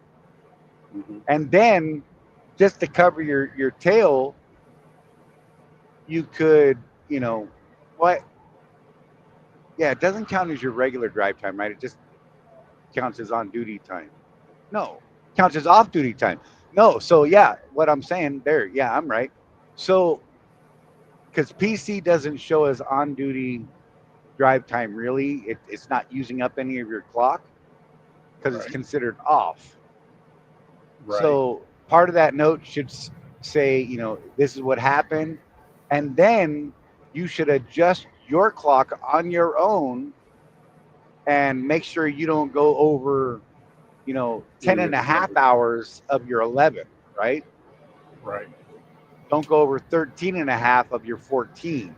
E: And then just to cover your tail, you could, what? Yeah, it doesn't count as your regular drive time, right? It just counts as on duty time. No, counts as off duty time. No, so yeah, what I'm saying there, yeah, I'm right. So, because PC doesn't show as on duty drive time, really, it's not using up any of your clock because it's considered off. Right. So part of that note should say, this is what happened, and then you should adjust your clock on your own and make sure you don't go over, 10 and a half hours of your 11, right?
A: Right.
E: Don't go over 13 and a half of your 14.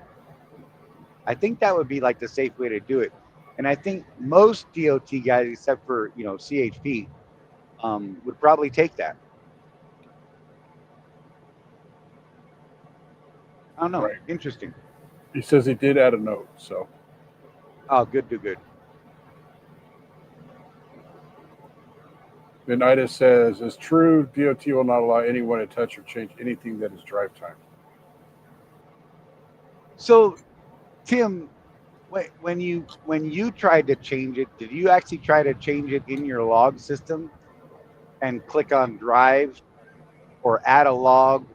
E: I think that would be like the safe way to do it. And I think most DOT guys, except for, CHP, would probably take that. I don't know. Right. Interesting.
A: He says he did add a note, so.
E: Oh, good.
A: Then Ida says, it's true, DOT will not allow anyone to touch or change anything that is drive time.
E: So, Tim, when you tried to change it, did you actually try to change it in your log system and click on drive or add a log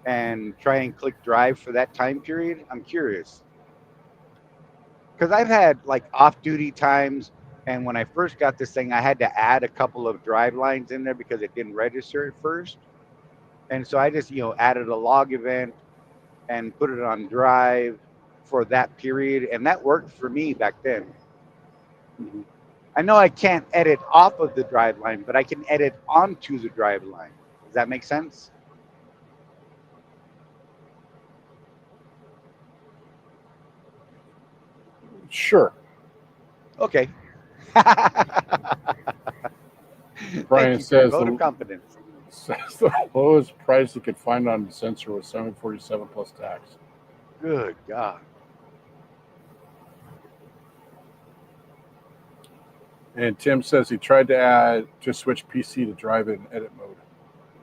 E: and try and click drive for that time period? I'm curious. Because I've had like off-duty times, and when I first got this thing, I had to add a couple of drive lines in there because it didn't register at first. And so I just, added a log event and put it on drive for that period, and that worked for me back then. I know I can't edit off of the drive line, but I can edit onto the drive line. Does that make sense?
A: Sure.
E: Okay.
A: Brian says
E: vote of confidence.
A: Says the lowest price he could find on the sensor was $747 plus tax.
E: Good God.
A: And Tim says he tried to switch PC to drive in edit mode.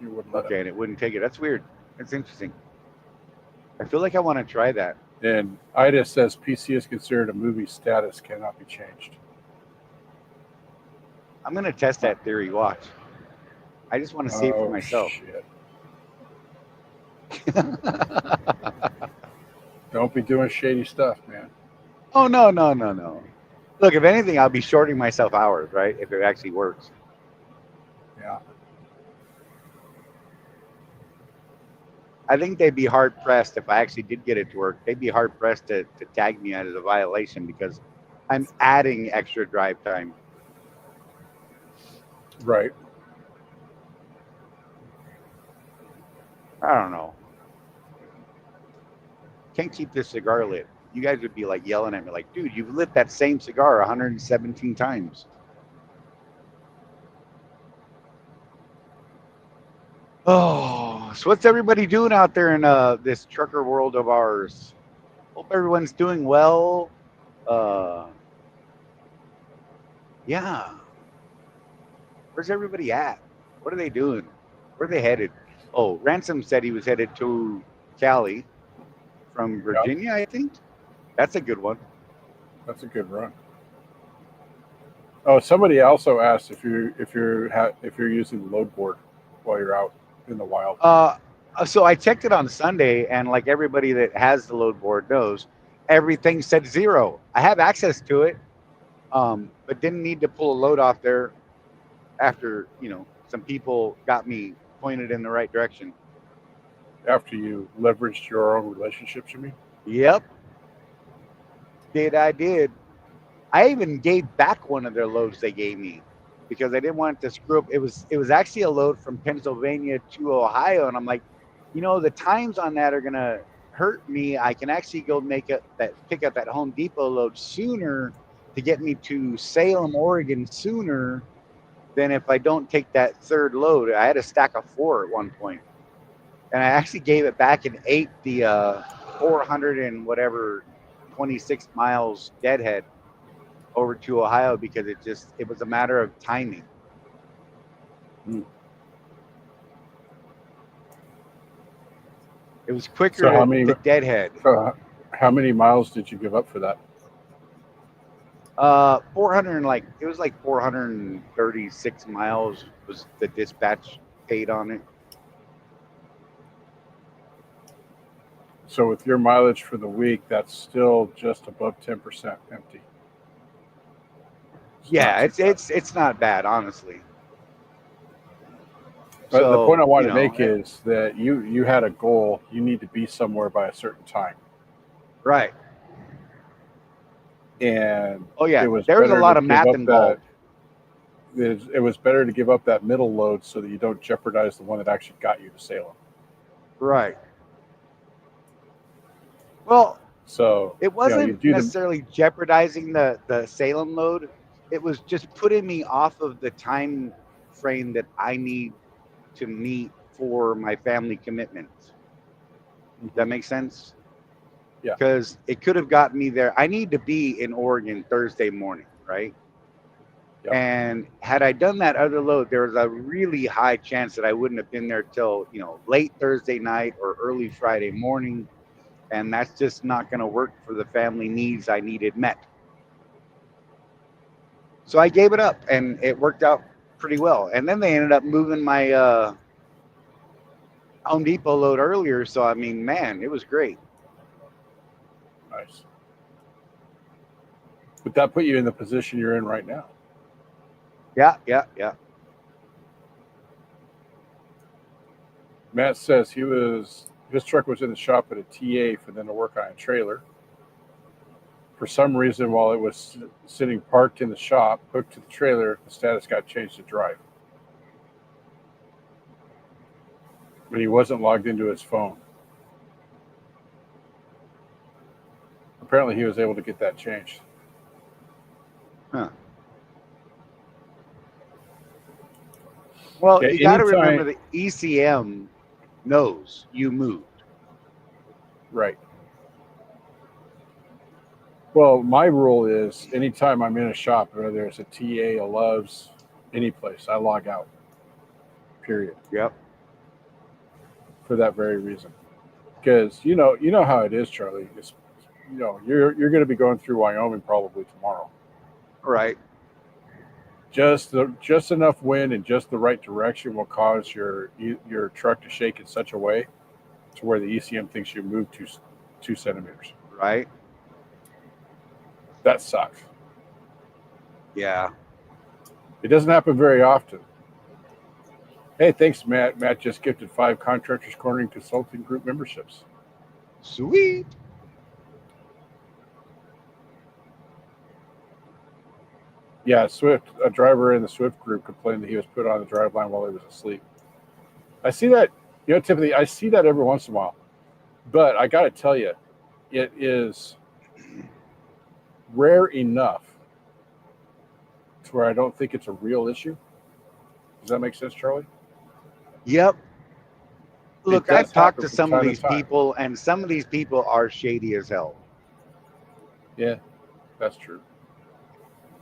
A: You wouldn't let him.
E: And it wouldn't take it. That's weird. That's interesting. I feel like I want to try that.
A: And Ida says PC is considered a movie status, cannot be changed.
E: I'm going to test that theory. Watch. I just want to see it for myself.
A: Shit. Don't be doing shady stuff, man.
E: Oh, no, no, no, no. Look, if anything, I'll be shorting myself hours, right? If it actually works.
A: Yeah.
E: I think they'd be hard pressed if I actually did get it to work. They'd be hard pressed to tag me as a violation because I'm adding extra drive time.
A: Right.
E: I don't know. Can't keep this cigar lit. You guys would be like yelling at me, like, dude, you've lit that same cigar 117 times. Oh, so what's everybody doing out there in this trucker world of ours? Hope everyone's doing well. Yeah. Where's everybody at? What are they doing? Where are they headed? Oh, Ransom said he was headed to Cali from Virginia, I think. That's a good one.
A: That's a good run. Oh, somebody also asked if you're using the load board while you're out in the wild.
E: So I checked it on Sunday, and like everybody that has the load board knows, everything said 0. I have access to it, but didn't need to pull a load off there after, some people got me pointed in the right direction.
A: After you leveraged your own relationships, you mean?
E: Yep. I did. I even gave back one of their loads they gave me because I didn't want it to screw up. It was actually a load from Pennsylvania to Ohio, and I'm like, the times on that are gonna hurt me. I can actually go pick up that Home Depot load sooner to get me to Salem, Oregon sooner than if I don't take that third load. I had a stack of 4 at one point, and I actually gave it back and ate the 400 and whatever 26 miles deadhead over to Ohio because it was a matter of timing. It was quicker to deadhead.
A: So how many miles did you give up for that?
E: 400 it was like 436 miles was the dispatch paid on it.
A: So with your mileage for the week, that's still just above 10% empty.
E: It's not bad, honestly.
A: But the point I want to make is that you had a goal. You need to be somewhere by a certain time.
E: Right.
A: And
E: there was a lot of math involved.
A: It was better to give up that middle load so that you don't jeopardize the one that actually got you to Salem.
E: Right. Well,
A: so
E: it wasn't necessarily jeopardizing the Salem load. It was just putting me off of the time frame that I need to meet for my family commitments. Does that make sense?
A: Yeah.
E: Because it could have gotten me there. I need to be in Oregon Thursday morning, right? Yep. And had I done that other load, there was a really high chance that I wouldn't have been there till, late Thursday night or early Friday morning. And that's just not going to work for the family needs I needed met. So I gave it up, and it worked out pretty well. And then they ended up moving my Home Depot load earlier. So, I mean, man, it was great.
A: Nice. But that put you in the position you're in right now.
E: Yeah.
A: Matt says his truck was in the shop at a TA for them to work on a trailer. For some reason, while it was sitting parked in the shop, hooked to the trailer, the status got changed to drive. But he wasn't logged into his phone. Apparently, he was able to get that changed.
E: Huh. Well, you got to remember the ECM knows you moved.
A: Right. Well, my rule is anytime I'm in a shop, whether it's a TA, a Love's, any place, I log out. Period.
E: Yep.
A: For that very reason. Because you know how it is, Charlie. It's, you're going to be going through Wyoming probably tomorrow.
E: Right.
A: Just enough wind and just the right direction will cause your truck to shake in such a way to where the ECM thinks you moved 2 centimeters.
E: Right?
A: That sucks.
E: Yeah.
A: It doesn't happen very often. Hey, thanks, Matt. Matt just gifted 5 Contractors Corner and Consulting Group memberships.
E: Sweet.
A: Yeah, Swift, a driver in the Swift group complained that he was put on the driveline while he was asleep. I see that, Tiffany, I see that every once in a while. But I got to tell you, it is rare enough to where I don't think it's a real issue. Does that make sense, Charlie?
E: Yep. Look,
A: does
E: I've talked
A: happen
E: to
A: from
E: some of
A: time to
E: these
A: time.
E: people, and some of these people are shady as hell.
A: Yeah, that's true.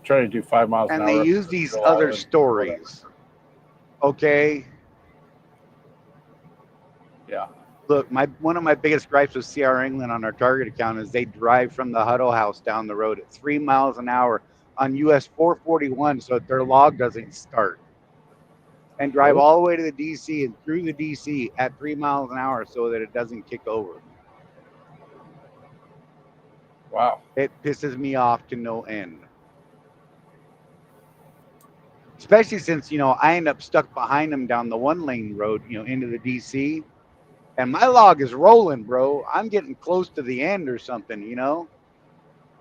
A: Trying to do 5 miles
E: And
A: an hour.
E: they
A: up
E: use
A: to
E: these
A: Bill
E: other
A: Island,
E: stories. Okay.
A: Yeah.
E: Look, one of my biggest gripes with CR England on our Target account is they drive from the Huddle House down the road at 3 miles an hour on US 441 so that their log doesn't start. And drive
A: Really?
E: all the way to the DC and through the DC at 3 miles an hour so that it doesn't kick over.
A: Wow.
E: It pisses me off to no end. Especially since, I end up stuck behind them down the 1-lane road, into the DC. And my log is rolling, bro. I'm getting close to the end or something,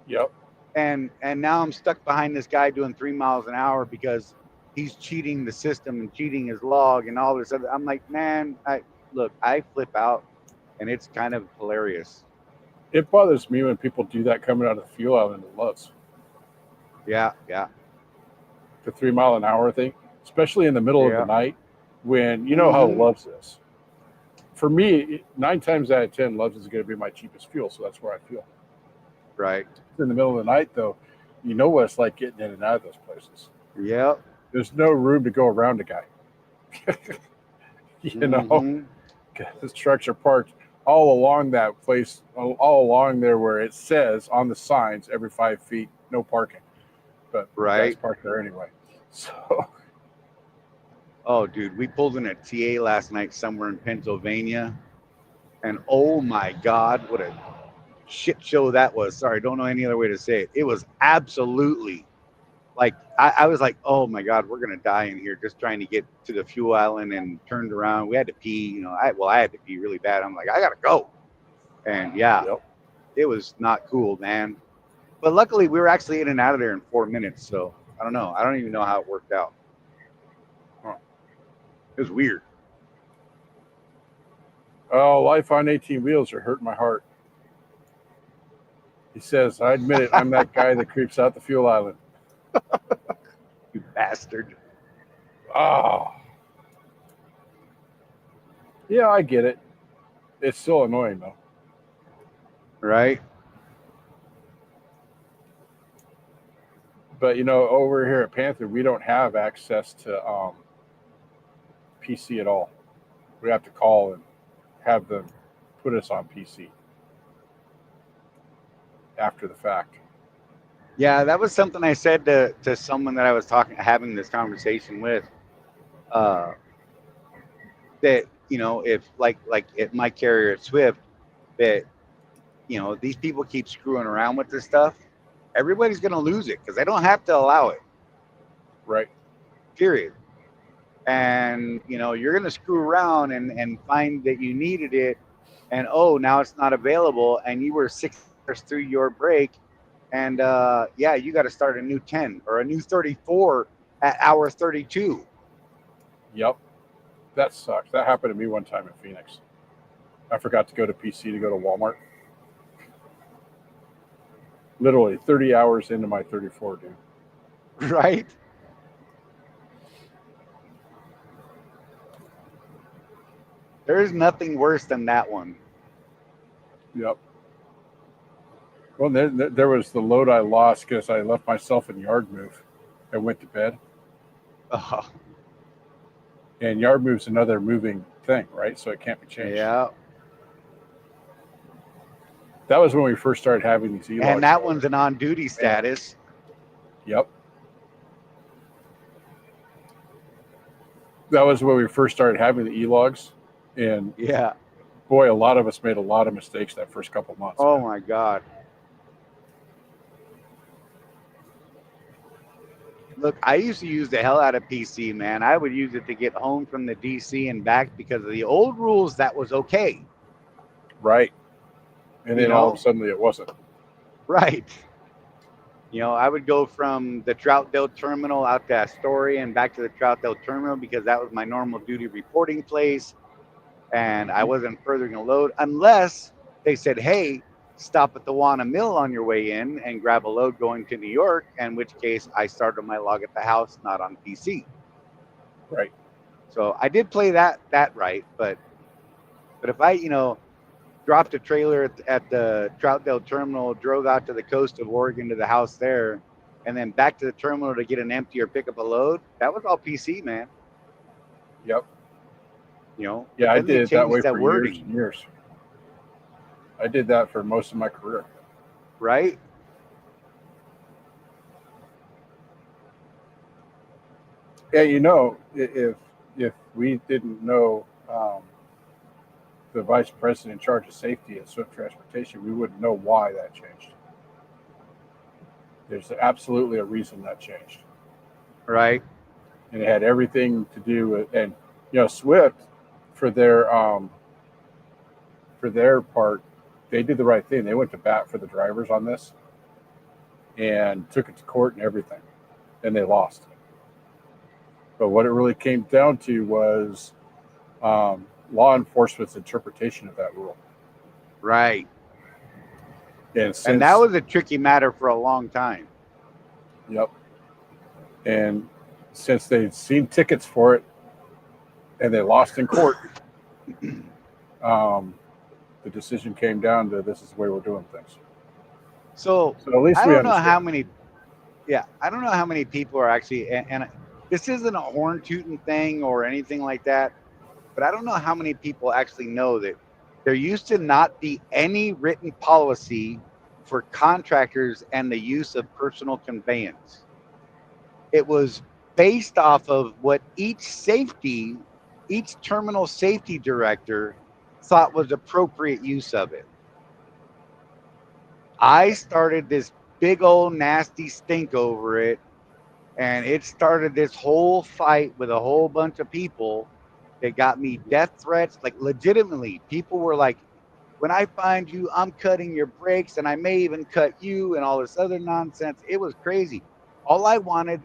A: Yep.
E: And now I'm stuck behind this guy doing 3 miles an hour because he's cheating the system and cheating his log and all this other. I'm like, man, I flip out, and it's kind of hilarious.
A: It bothers me when people do that coming out of the fuel island at Love's.
E: Yeah.
A: The 3 mile an hour thing, especially in the middle of the night when how Love's is. For me, 9 times out of 10, Love's is going to be my cheapest fuel, so that's where I fuel.
E: Right.
A: In the middle of the night, though, you know what it's like getting in and out of those places.
E: Yep.
A: There's no room to go around a guy. His trucks are parked all along that place, all along there where it says on the signs every 5 feet, no parking. But the guys parked there anyway. So.
E: Oh, dude, we pulled in a TA last night somewhere in Pennsylvania, and oh my God, what a shit show that was. Sorry, I don't know any other way to say it. It was absolutely like, I was like, oh my God, we're gonna die in here just trying to get to the fuel island, and turned around. We had to pee, I had to pee really bad. I'm like, I gotta go. And It was not cool, man. But luckily we were actually in and out of there in 4 minutes. So I don't know. I don't even know how it worked out. It was weird.
A: Oh, life on 18 wheels are hurting my heart. He says, I admit it, I'm that guy that creeps out the fuel island.
E: You bastard.
A: Oh. Yeah, I get it. It's still annoying, though.
E: Right?
A: But, over here at Panther, we don't have access to PC at all. We have to call and have them put us on PC after the fact.
E: Yeah, that was something I said to someone that I was having this conversation with. That if like at my carrier at Swift, that these people keep screwing around with this stuff, everybody's gonna lose it because they don't have to allow it.
A: Right.
E: Period. And you're gonna screw around and find that you needed it, and now it's not available, and you were 6 hours through your break, and you got to start a new 10 or a new 34 at hour 32.
A: Yep. That sucks. That happened to me one time in Phoenix. I forgot to go to PC to go to Walmart. Literally 30 hours into my 34, dude.
E: Right? There's nothing worse than that one.
A: Yep. Well, there was the load I lost because I left myself in yard move and went to bed. And yard move's another moving thing, right? So it can't be changed.
E: Yeah.
A: That was when we first started having these e-logs.
E: And that one's an on-duty status.
A: Yep. That was when we first started having the e-logs. And boy, a lot of us made a lot of mistakes that first couple months.
E: Oh
A: man.
E: my God. Look, I used to use the hell out of PC, man. I would use it to get home from the DC and back because of the old rules. That was okay.
A: Right. And
E: You
A: then all
E: know?
A: of a sudden it wasn't.
E: Right. You know, I would go from the Troutdale terminal out to Astoria and back to the Troutdale terminal because that was my normal duty reporting place. And I wasn't furthering a load unless they said, hey, stop at the Wana Mill on your way in and grab a load going to New York, in which case I started my log at the house, not on PC.
A: Right.
E: So I did play that right, but if I, you know, dropped a trailer at the Troutdale terminal, drove out to the coast of Oregon to the house there, and then back to the terminal to get an empty or pick up a load, that was all PC, man.
A: Yep.
E: You know?
A: Yeah, I
E: Then they
A: did it that
E: changed
A: way for years
E: wording,
A: and years. I did that for most of my career.
E: right?
A: Yeah, you know, if we didn't know the vice president in charge of safety at Swift Transportation, we wouldn't know why that changed. There's absolutely a reason that changed,
E: Right.
A: and it had everything to do with, and you know, Swift for their part, they did the right thing. They went to bat for the drivers on this and took it to court and everything, and they lost. But what it really came down to was law enforcement's interpretation of that rule.
E: Right.
A: And
E: that was a tricky matter for a long time.
A: Yep. And since they'd seen tickets for it and they lost in court, the decision came down to this is the way we're doing things.
E: So
A: at least
E: I
A: we
E: don't know
A: understand.
E: I don't know how many people are actually, and this isn't a horn tooting thing or anything like that, but I don't know how many people actually know that there used to not be any written policy for contractors and the use of personal conveyance. It was based off of what each terminal safety director thought was appropriate use of it. I started this big old nasty stink over it, and it started this whole fight with a whole bunch of people that got me death threats. Like, legitimately, people were like, when I find you, I'm cutting your brakes, and I may even cut you, and all this other nonsense. It was crazy. All I wanted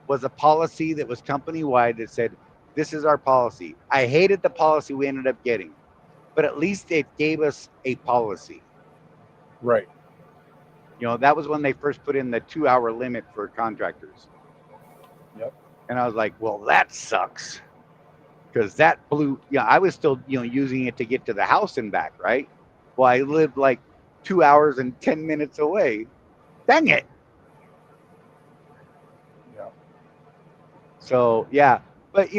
E: was a policy that was company-wide that said, this is our policy. I hated the policy we ended up getting, but at least it gave us a policy.
A: Right.
E: You know, that was when they first put in the 2-hour limit for contractors.
A: Yep.
E: And I was like, well, that sucks. Because that blew, I was still, using it to get to the house and back, right? Well, I lived like 2 hours and 10 minutes away. Dang it.
A: Yeah.
E: So, yeah. But,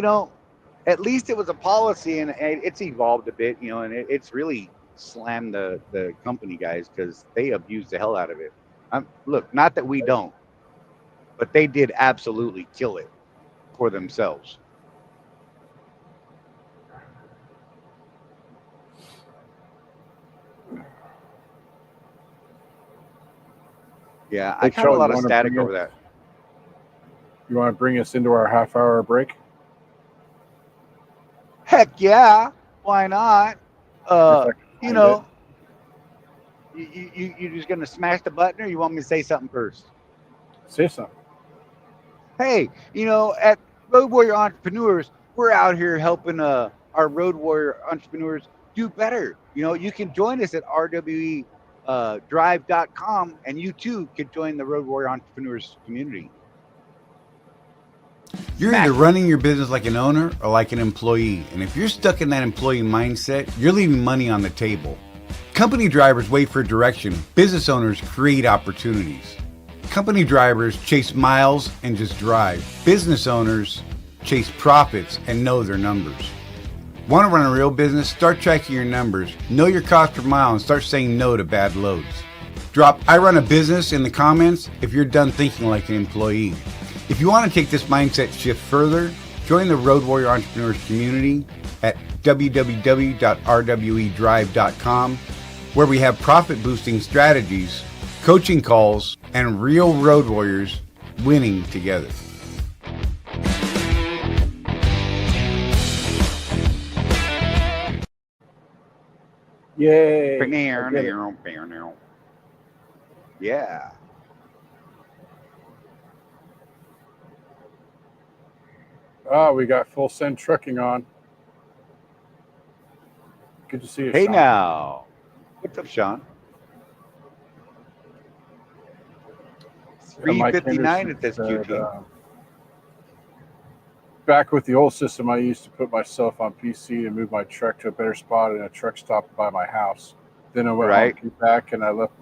E: at least it was a policy, and it's evolved a bit, and it's really slammed the company guys because they abused the hell out of it. Look, not that we don't, but they did absolutely kill it for themselves. Yeah, I
A: Hey,
E: caught a
A: Charlie,
E: lot
A: you
E: of
A: wanna
E: static
A: bring
E: over that.
A: You want to bring us into our half-hour break?
E: Heck yeah, why not?
A: If I can find
E: You're just gonna smash the button, or you want me to say something first?
A: Say something.
E: Hey, at Road Warrior Entrepreneurs, we're out here helping our Road Warrior entrepreneurs do better. You can join us at rwedrive.com, and you too could join the Road Warrior Entrepreneurs community.
D: You're either running your business like an owner or like an employee. And if you're stuck in that employee mindset, you're leaving money on the table. Company drivers wait for direction. Business owners create opportunities. Company drivers chase miles and just drive. Business owners chase profits and know their numbers. Want to run a real business? Start tracking your numbers. Know your cost per mile and start saying no to bad loads. Drop "I run a business" in the comments if you're done thinking like an employee. If you want to take this mindset shift further, join the Road Warrior Entrepreneurs community at www.rwedrive.com, where we have profit boosting strategies, coaching calls, and real road warriors winning together.
A: Yay.
E: Yeah.
A: Oh, we got Full Send Trucking on. Good to see you,
E: Hey
A: Sean.
E: now. What's up, Sean?
A: Mike
E: 3:59
A: Henderson
E: at this
A: said,
E: QT.
A: back with the old system, I used to put myself on PC and move my truck to a better spot in a truck stop by my house. Then I went
E: Right.
A: home, came back, and I left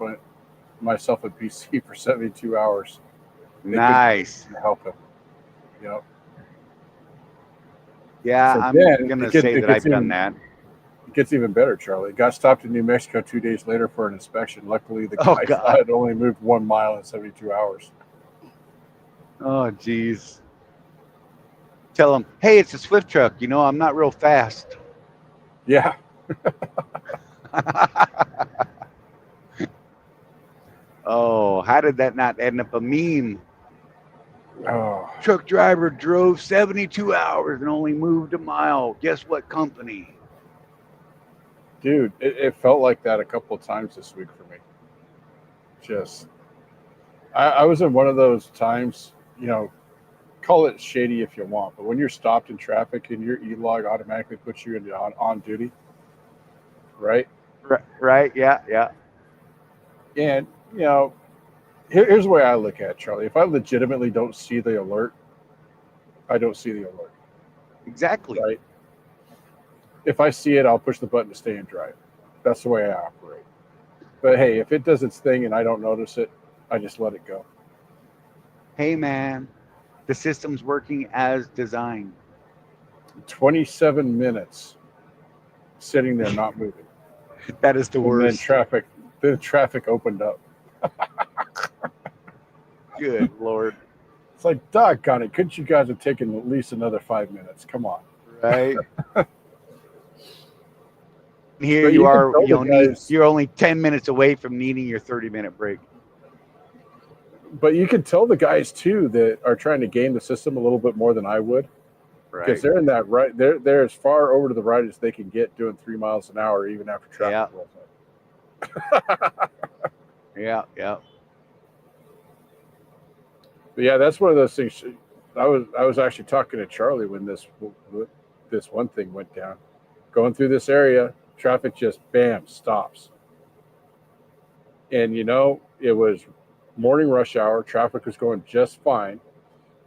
A: myself at PC for 72 hours. They
E: Nice.
A: couldn't help him. You know.
E: Yeah,
A: So
E: I'm
A: then
E: gonna
A: it gets-
E: say
A: it
E: that
A: gets
E: I've done
A: even-
E: that.
A: It gets even better, Charlie. Got stopped in New Mexico 2 days later for an inspection. Luckily, the
E: Oh,
A: guy
E: God.
A: had only moved 1 mile in 72 hours.
E: Oh, geez. Tell him, hey, it's a Swift truck. You know, I'm not real fast.
A: Yeah.
E: Oh, how did that not end up a meme?
A: Oh,
E: Truck driver drove 72 hours and only moved a mile. Guess what company?
A: dude, it felt like that a couple of times this week for me. Just, I was in one of those times, you know, call it shady if you want, but when you're stopped in traffic and your e-log automatically puts you into on duty, right?
E: Right? Yeah, yeah.
A: And, you know, here's the way I look at it, Charlie. If I legitimately don't see the alert, I don't see the alert,
E: Exactly.
A: right? If I see it, I'll push the button to stay and drive. That's the way I operate. But hey, if it does its thing and I don't notice it, I just let it go.
E: Hey, man, the system's working as designed.
A: 27 minutes sitting there not moving.
E: That is the
A: And then
E: worst.
A: traffic opened up.
E: Good Lord.
A: It's like, doggone it, couldn't you guys have taken at least another 5 minutes? Come on.
E: Right? Here
A: But
E: you
A: you can
E: are,
A: tell the guys-
E: you're only 10 minutes away from needing your 30-minute break.
A: But you can tell the guys too that are trying to game the system a little bit more than I would, because
E: Right?
A: they're in that right. They're as far over to the right as they can get, doing 3 miles an hour, even after traffic rolls up.
E: Yeah, yeah.
A: But yeah, that's one of those things. I was actually talking to Charlie when this one thing went down. Going through this area, traffic just bam stops. And you know, it was morning rush hour. Traffic was going just fine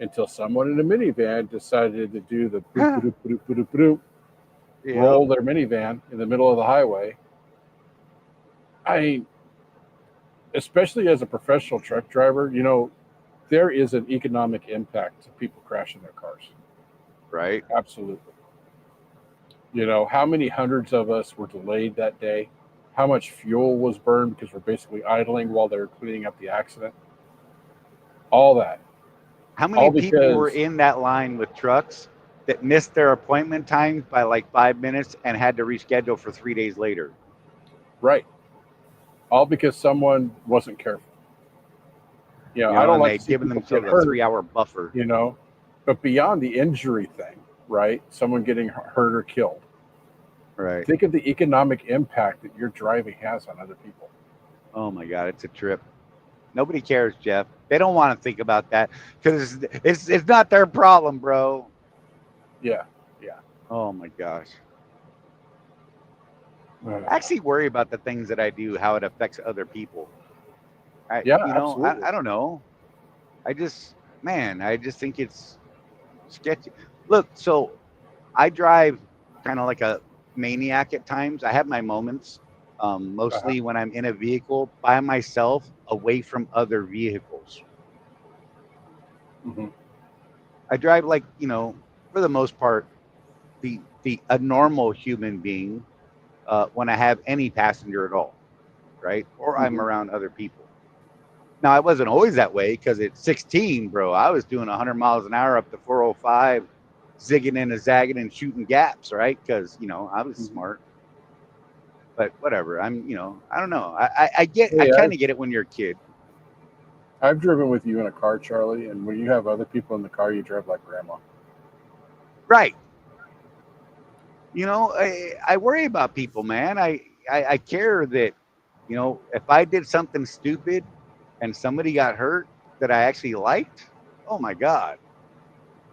A: until someone in a minivan decided to do the boop, boop, boop, boop, boop, boop,
E: Yeah.
A: roll their minivan in the middle of the highway. I mean, especially as a professional truck driver, you know, there is an economic impact to people crashing their cars.
E: Right?
A: Absolutely. You know, how many hundreds of us were delayed that day? How much fuel was burned because we're basically idling while they're cleaning up the accident? All that.
E: How many
A: All
E: people were
A: because-
E: in that line with trucks that missed their appointment times by like 5 minutes and had to reschedule for 3 days later?
A: Right. All because someone wasn't careful. You know,
E: You know,
A: I don't
E: and
A: like
E: they'd
A: to see
E: given
A: people
E: themselves
A: get
E: a
A: hurt,
E: 3-hour buffer.
A: you know, but beyond the injury thing, right? Someone getting hurt or killed.
E: Right.
A: Think of the economic impact that your driving has on other people.
E: Oh my God, it's a trip. Nobody cares, Jeff. They don't want to think about that because it's not their problem, bro.
A: Yeah.
E: Oh my gosh.
A: Uh,
E: I actually worry about the things that I do, how it affects other people.
A: Yeah,
E: you know,
A: absolutely.
E: I don't know. I just think it's sketchy. Look, so I drive kind of like a maniac at times. I have my moments, mostly when I'm in a vehicle by myself, away from other vehicles.
A: Mhm.
E: I drive like, you know, for the most part, a normal human being when I have any passenger at all, right? Or I'm
A: Mhm.
E: around other people. Now, I wasn't always that way because at 16, bro, I was doing 100 miles an hour up to 405 zigging and a zagging and shooting gaps, right? Because I was smart. But whatever. I don't know. I
A: Hey,
E: kind of get it when you're a kid.
A: I've driven with you in a car, Charlie, and when you have other people in the car, you drive like grandma.
E: Right. I worry about people, man. I care that, if I did something stupid and somebody got hurt that I actually liked, oh my God.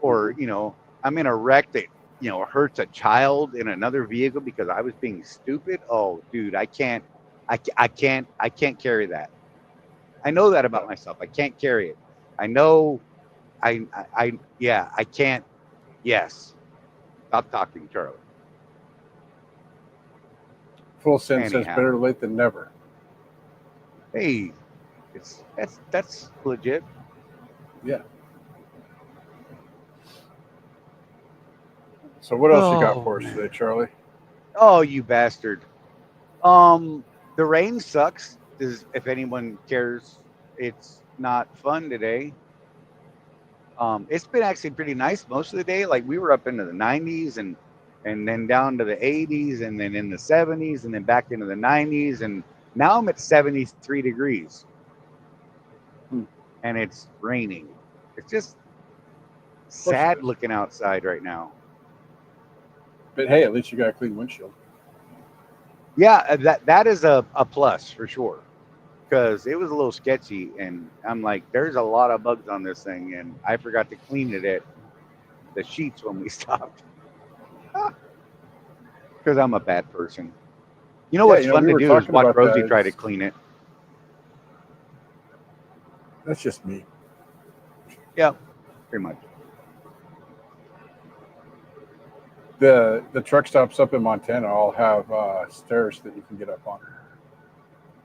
E: Or, I'm in a wreck that, hurts a child in another vehicle because I was being stupid. Oh, dude, I can't carry that. I know that about myself. I can't carry it. I know I can't. Yes. Stop talking, Charlie.
A: Full Send says
E: Anyhow.
A: better late than never.
E: Hey, that's legit.
A: Yeah. So what else you got
E: Oh,
A: for us
E: man.
A: today, Charlie?
E: Oh, you bastard. The rain sucks. If anyone cares, it's not fun today. It's been actually pretty nice most of the day. Like we were up into the 90s and then down to the 80s and then in the 70s and then back into the 90s and now I'm at 73 degrees. And it's raining. It's just sad looking outside right now.
A: But hey, at least you got a clean windshield.
E: Yeah, that is a plus for sure. Because it was a little sketchy and I'm like, there's a lot of bugs on this thing and I forgot to clean it at the sheets when we stopped. Because I'm a bad person. What's fun
A: we
E: to
A: were
E: do is
A: talking
E: watch
A: about
E: Rosie
A: that.
E: try to clean it.
A: That's just me.
E: Yeah, pretty much.
A: The truck stops up in Montana all have stairs that you can get up on.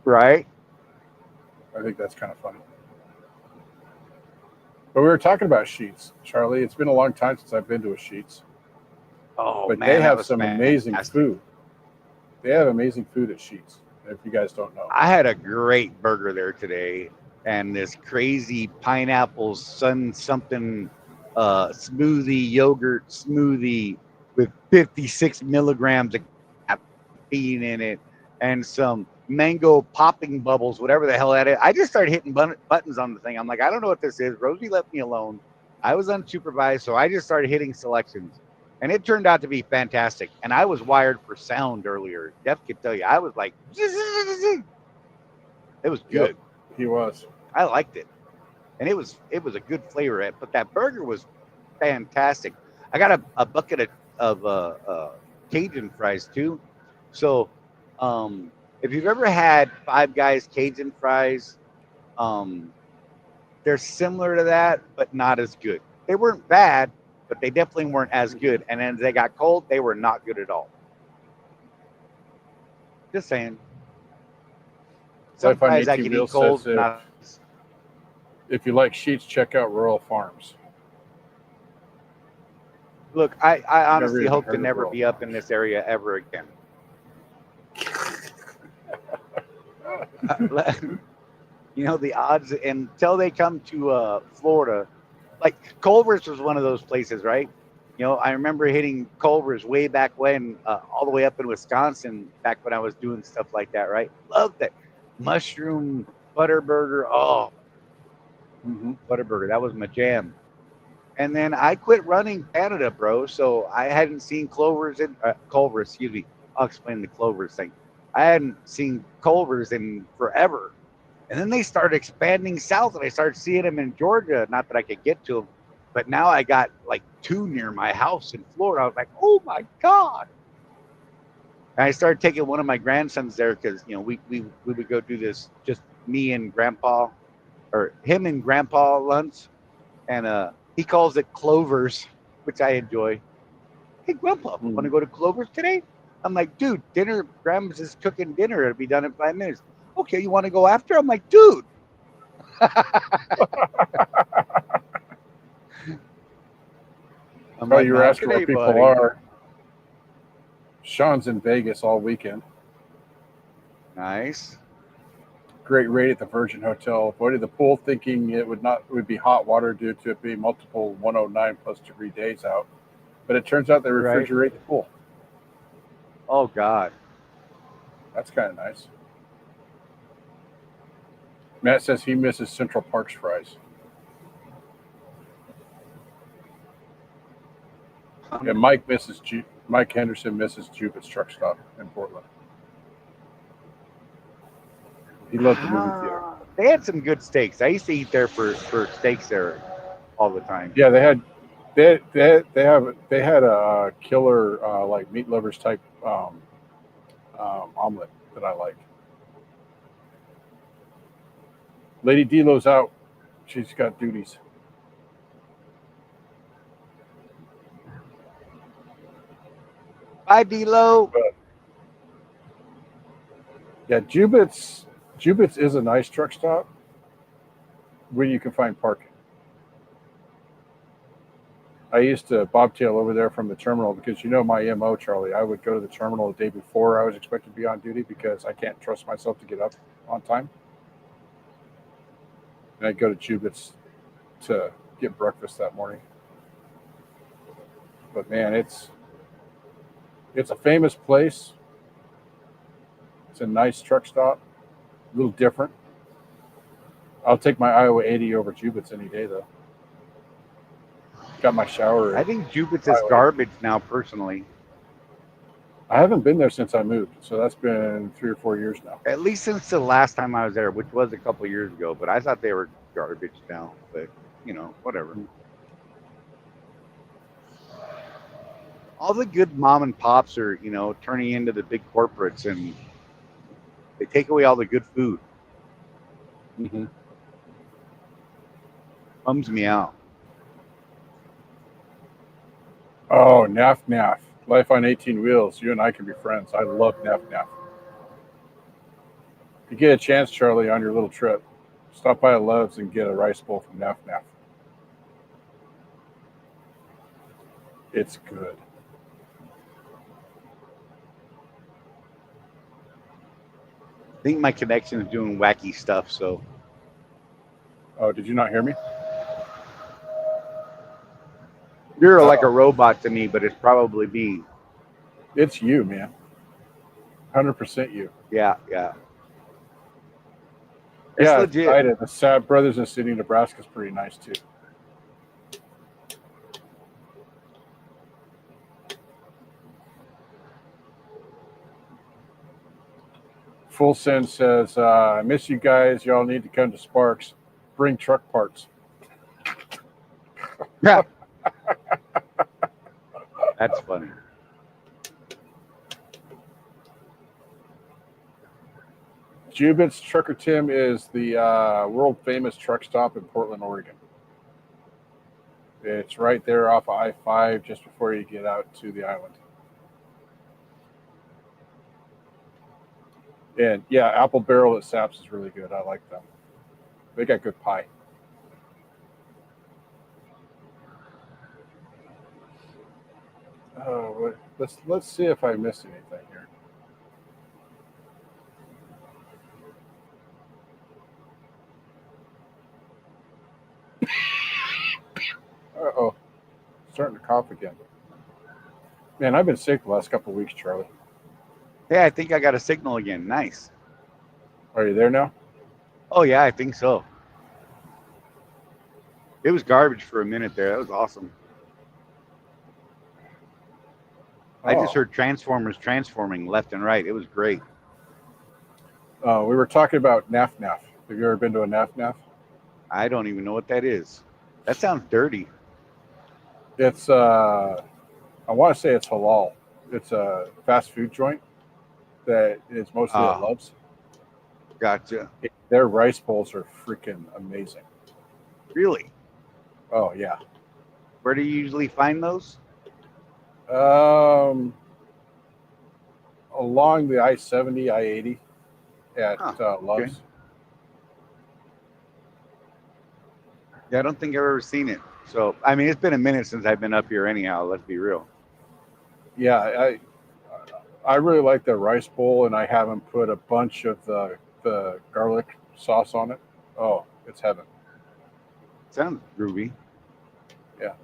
E: Right?
A: I think that's kind of funny. But we were talking about Sheets, Charlie. It's been a long time since I've been to a Sheets.
E: Oh,
A: but
E: man,
A: they
E: that
A: have
E: was
A: some amazing
E: fantastic.
A: food. They have amazing food at Sheets, if you guys don't know.
E: I had a great burger there today and this crazy pineapple something smoothie, yogurt smoothie with 56 milligrams of caffeine in it and some mango popping bubbles, whatever the hell that is. I just started hitting buttons on the thing. I'm like, I don't know what this is. Rosie left me alone. I was unsupervised, so I just started hitting selections. And it turned out to be fantastic. And I was wired for sound earlier. Jeff could tell you, I was like, it was good.
A: Yep, he was.
E: I liked it. And it was a good flavor. But that burger was fantastic. I got a bucket of Cajun fries too. So if you've ever had Five Guys Cajun fries, they're similar to that, but not as good. They weren't bad, but they definitely weren't as good. And as they got cold, they were not good at all. Just saying. Some fries I can eat cold.
A: If you like Sheets, check out Rural Farms.
E: Look, I honestly hope to never be up in this area ever again. The odds until they come to Florida, like Culver's was one of those places, right? I remember hitting Culver's way back when, all the way up in Wisconsin, back when I was doing stuff like that, right? Loved that mushroom butter burger. Oh, butter burger, that was my jam. And then I quit running Canada, bro. So I hadn't seen Culver's. Excuse me. I'll explain the Culver's thing. I hadn't seen Culver's in forever. And then they started expanding south, and I started seeing them in Georgia. Not that I could get to them, but now I got like 2 near my house in Florida. I was like, oh my God. And I started taking one of my grandsons there because, we would go do this, just me and Grandpa, or him and Grandpa lunch. And he calls it Clover's, which I enjoy. Hey, Grandpa, want to go to Clover's today? I'm like, dude, dinner, Grandma's is cooking dinner. It'll be done in 5 minutes. Okay, you want to go after? I'm like, dude.
A: You were asking where people are. Sean's in Vegas all weekend.
E: Nice.
A: Great rate at the Virgin Hotel. Avoided the pool, thinking it would be hot water due to it being multiple 109+ degree days out. but it turns out they
E: Right.
A: refrigerate the pool.
E: Oh God.
A: That's kind of nice. Matt says he misses Central Park's fries. And Mike Henderson misses Jupit's truck stop in Portland. He loved the movie theater.
E: They had some good steaks. I used to eat there for steaks there all the time.
A: Yeah, they had a killer like meat lovers type omelet that I like. Lady D-Lo's out. She's got duties.
E: Bye, D-Lo.
A: Yeah, Jubit's is a nice truck stop where you can find parking. I used to bobtail over there from the terminal because you know my MO, Charlie. I would go to the terminal the day before I was expected to be on duty because I can't trust myself to get up on time. And I'd go to Jubit's to get breakfast that morning. But man, it's a famous place. It's a nice truck stop, a little different. I'll take my Iowa 80 over Jubit's any day, though. Got my shower.
E: I think Jupit's is garbage now, personally.
A: I haven't been there since I moved, so that's been 3 or 4 years now.
E: At least since the last time I was there, which was a couple years ago. But I thought they were garbage now. But, whatever. All the good mom and pops are, turning into the big corporates, and they take away all the good food.
A: Mm-hmm.
E: Bums me out.
A: Oh, Naf Naf. Life on 18 Wheels. You and I can be friends. I love Naf Naf. If you get a chance, Charlie, on your little trip, stop by Love's and get a rice bowl from Naf Naf. It's good.
E: I think my connection is doing wacky stuff, so.
A: Oh, did you not hear me?
E: You're like a robot to me, but it's probably me.
A: It's you, man. 100% you.
E: Yeah.
A: Yeah,
E: It's
A: it's
E: legit.
A: excited. The Sad Brothers in City, Nebraska is pretty nice too. Full Send says, I miss you guys. Y'all need to come to Sparks. Bring truck parts.
E: Yeah. That's funny.
A: Jubit's Trucker Tim is the world famous truck stop in Portland, Oregon. It's right there off of I-5 just before you get out to the island. And yeah, Apple Barrel at Saps is really good. I like them. They got good pie. Oh, let's see if I missed anything here. Uh-oh. Starting to cough again. Man, I've been sick the last couple of weeks, Charlie.
E: Yeah, I think I got a signal again. Nice.
A: Are you there now?
E: Oh, yeah, I think so. It was garbage for a minute there. That was awesome. I just heard Transformers transforming left and right. It was great.
A: We were talking about Naf Naf. Have you ever been to a Naf Naf?
E: I don't even know what that is. That sounds dirty.
A: It's, I want to say it's halal. It's a fast food joint that is mostly at Love's.
E: Gotcha.
A: Their rice bowls are freaking amazing.
E: Really?
A: Oh, yeah.
E: Where do you usually find those?
A: Along the I-70, I-80 at Love's.
E: Okay. Yeah, I don't think I've ever seen it. So, I mean, it's been a minute since I've been up here anyhow. Let's be real.
A: Yeah, I really like the rice bowl, and I have them put a bunch of the garlic sauce on it. Oh, it's heaven.
E: Sounds groovy.
A: Yeah.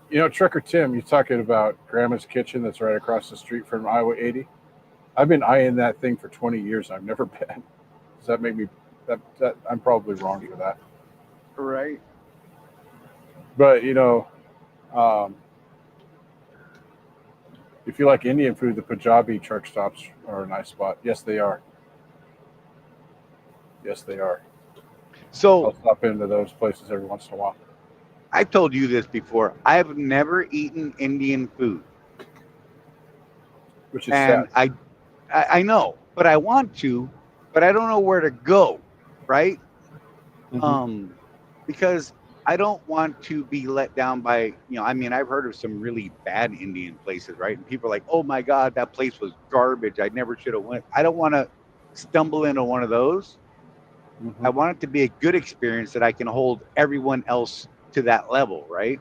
A: You know, Trucker Tim, you're talking about Grandma's Kitchen that's right across the street from Highway 80. I've been eyeing that thing for 20 years. I've never been. Does that make me that I'm probably wrong for that?
E: Right.
A: But you know, um, if you like Indian food, the Punjabi truck stops are a nice spot. Yes, they are. Yes, they are.
E: So
A: I'll stop into those places every once in a while.
E: I've told you this before. I've never eaten Indian food,
A: Which is
E: and
A: sad.
E: I know, but I want to, but I don't know where to go, right?
A: Mhm.
E: Because I don't want to be let down by, I mean, I've heard of some really bad Indian places, right? And people are like, oh my God, that place was garbage. I never should have went. I don't want to stumble into one of those. I
A: Mhm.
E: want it to be a good experience that I can hold everyone else to that level, right?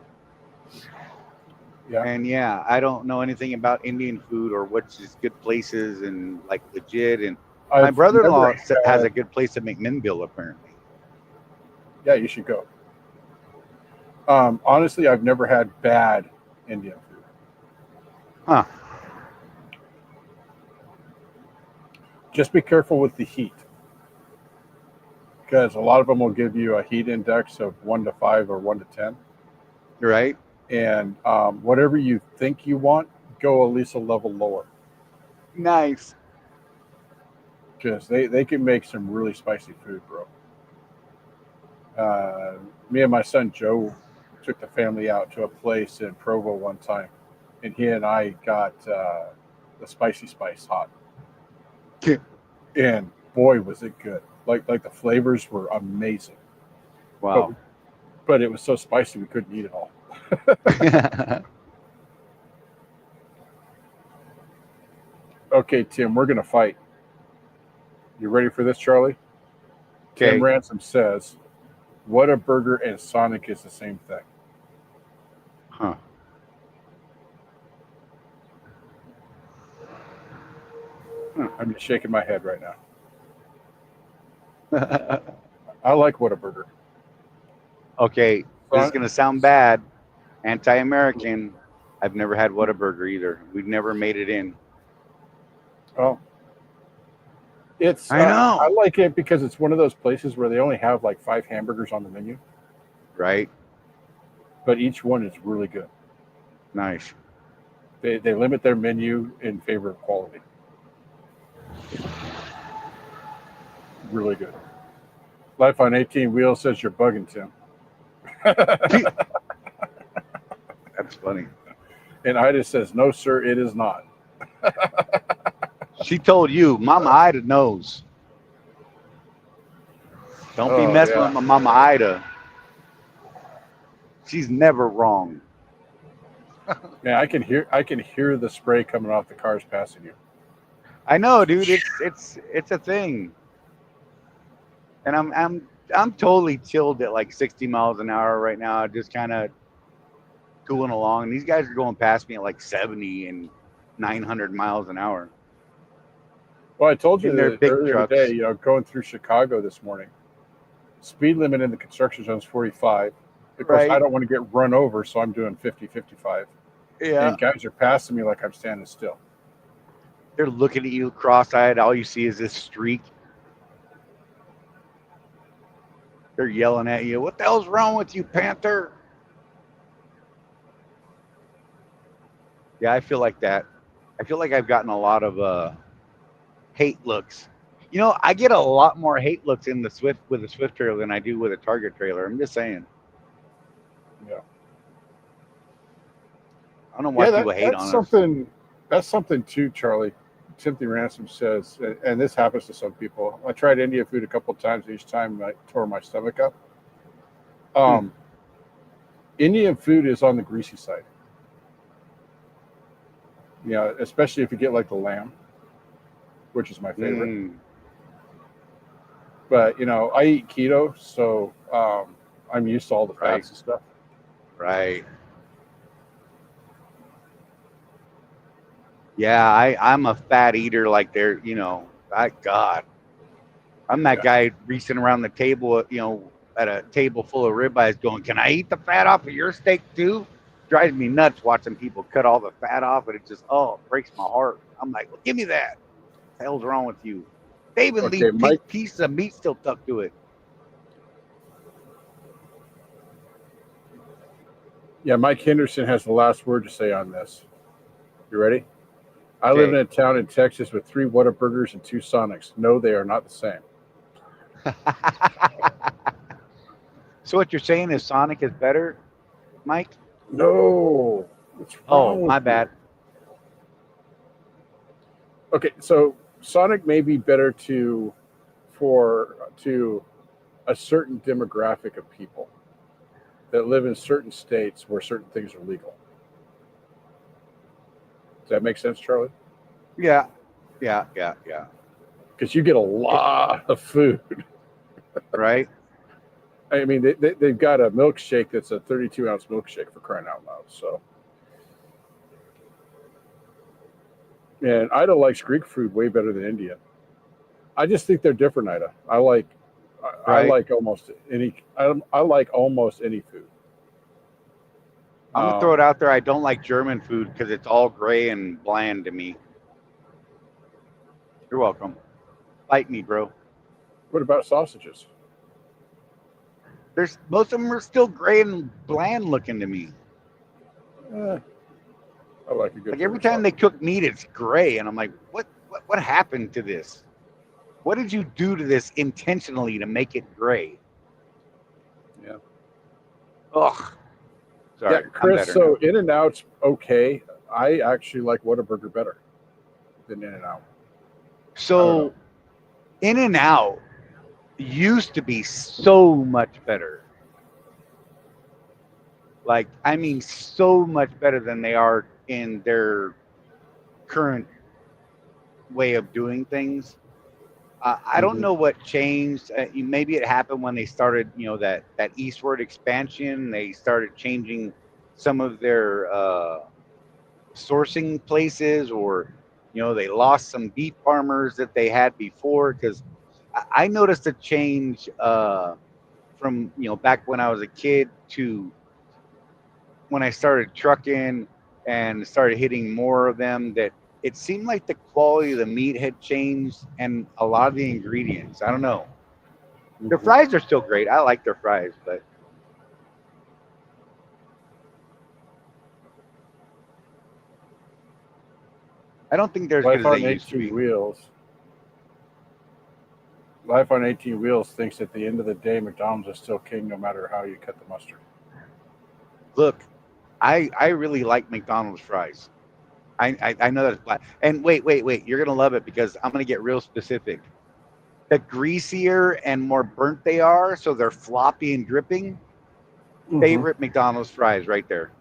A: Yeah.
E: And yeah, I don't know anything about Indian food or what's just good places and like legit. And my
A: I've never
E: brother-in-law has
A: had.
E: a good place at McMinnville, apparently.
A: Yeah, you should go. Honestly, I've never had bad Indian food.
E: Huh.
A: Just be careful with the heat, because a lot of them will give you a heat index of 1 to 5 or 1 to 10,
E: Right.
A: and whatever you think you want, go at least a level lower,
E: Nice.
A: because they can make some really spicy food, bro. Me and my son Joe took the family out to a place in Provo one time, and he and I got the spicy spice hot, and boy was it good. Like the flavors were amazing, but
E: Wow.
A: but it was so spicy we couldn't eat it all. Okay, Tim, we're gonna fight. You ready for this, Charlie? Tim
E: Okay.
A: Ransom says, "What a burger and Sonic is the same thing."
E: Huh.
A: I'm just shaking my head right now. I like Whataburger.
E: Okay. This is
A: Son-
E: going to sound bad. Anti-American. I've never had Whataburger either. We've never made it in.
A: Oh, it's
E: I
A: I
E: know.
A: like it because it's one of those places where they only have like 5 hamburgers on the menu,
E: Right.
A: but each one is really good.
E: Nice.
A: They limit their menu in favor of quality. Really good. Life on 18 Wheels says you're bugging, Tim.
E: That's funny.
A: And Ida says, no, sir, it is not.
E: She told you, Mama Ida knows. Don't be
A: Oh,
E: messing
A: yeah.
E: with my Mama Ida. She's never wrong.
A: Man, I can hear the spray coming off the cars passing you.
E: I know, dude. It's a thing. And I'm totally chilled at like 60 miles an hour right now, just kind of cooling along. And these guys are going past me at like 70 and 900 miles an hour
A: Well, I told you
E: in their
A: that
E: big
A: earlier
E: trucks.
A: today, going through Chicago this morning, speed limit in the construction zone is 45. Of course, I
E: Right.
A: don't want to get run over, so I'm doing 50, 55.
E: Yeah.
A: And guys are passing me like I'm standing still.
E: They're looking at you cross-eyed. All you see is this streak. They're yelling at you. What the hell's wrong with you, Panther? Yeah, I feel like that. I feel like I've gotten a lot of hate looks. I get a lot more hate looks in the Swift with a Swift trailer than I do with a Target trailer. I'm just saying.
A: Yeah.
E: I don't know why
A: Yeah,
E: people hate
A: that's
E: on us.
A: something. That's something too, Charlie. Timothy Ransom says, and this happens to some people. I tried Indian food a couple of times. Each time I tore my stomach up. Indian food is on the greasy side. Especially if you get like the lamb, which is my favorite. But I eat keto, so I'm used to all the
E: Right.
A: fats and stuff.
E: Right. Yeah, I'm a fat eater like they're, God. I'm that guy reaching around the table, at a table full of ribeyes going, can I eat the fat off of your steak too? drives me nuts watching people cut all the fat off, and it just it breaks my heart. I'm like, well, give me that. What the hell's wrong with you? They even
A: Okay,
E: leave
A: Mike.
E: pieces of meat still tucked to it.
A: Yeah, Mike Henderson has the last word to say on this. You ready? I live in
E: Okay.
A: a town in Texas with 3 Whataburgers and 2 Sonics. No, they are not the same.
E: So what you're saying is Sonic is better, Mike?
A: No. What's
E: Oh,
A: wrong with
E: my
A: you?
E: bad.
A: Okay, so Sonic may be better to a certain demographic of people that live in certain states where certain things are legal. Does that make sense, Charlie?
E: Yeah.
A: Because you get a lot of food.
E: Right?
A: I mean, they've got a milkshake that's a 32-ounce milkshake, for crying out loud. So, and Ida likes Greek food way better than Indian. I just think they're different, Ida. I like
E: Right.
A: almost any. I like almost any food.
E: I'm gonna throw it out there. I don't like German food because it's all gray and bland to me. You're welcome. Fight me, bro.
A: What about sausages?
E: There's most of them are still gray and bland looking to me.
A: I like a good.
E: Like every
A: German
E: time they
A: sausage.
E: cook meat, it's gray, and I'm like, what happened to this? What did you do to this intentionally to make it gray?
A: Yeah.
E: Ugh. Sorry,
A: Yeah,
E: I'm
A: Chris.
E: better
A: So
E: now.
A: In-N-Out's okay. I actually like Whataburger better than In-N-Out.
E: So In-N-Out used to be so much better. Like, I mean, so much better than they are in their current way of doing things. I don't know what changed. Maybe it happened when they started, that eastward expansion. They started changing some of their sourcing places, or they lost some beef farmers that they had before. Because I noticed a change from back when I was a kid to when I started trucking and started hitting more of them, that it seemed like the quality of the meat had changed and a lot of the ingredients. I don't know. Their fries are still great. I like their fries, but I don't think they're as good
A: Life
E: as they
A: on
E: used to
A: 18
E: be.
A: Wheels. Life on 18 Wheels thinks at the end of the day, McDonald's is still king no matter how you cut the mustard.
E: Look, I really like McDonald's fries. I know that's black. And wait. You're going to love it because I'm going to get real specific. The greasier and more burnt they are, so they're floppy and dripping, favorite McDonald's fries right there.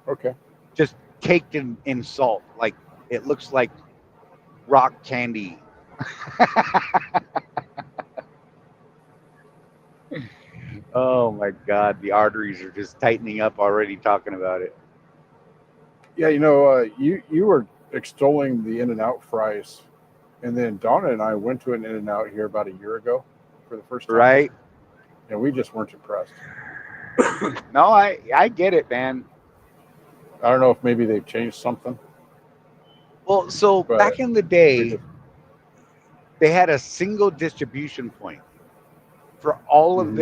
A: Okay.
E: Just caked in salt. Like it looks like rock candy. Oh my God. The arteries are just tightening up already talking about it.
A: Yeah, you were extolling the In-N-Out fries, and then Donna and I went to an In-N-Out here about a year ago for the first time,
E: Right?
A: and we just weren't impressed.
E: No, I get it, man.
A: I don't know if maybe they've changed something,
E: Well, so
A: but
E: back in the
A: we
E: day,
A: just
E: they had a single distribution point for all of
A: Mhm.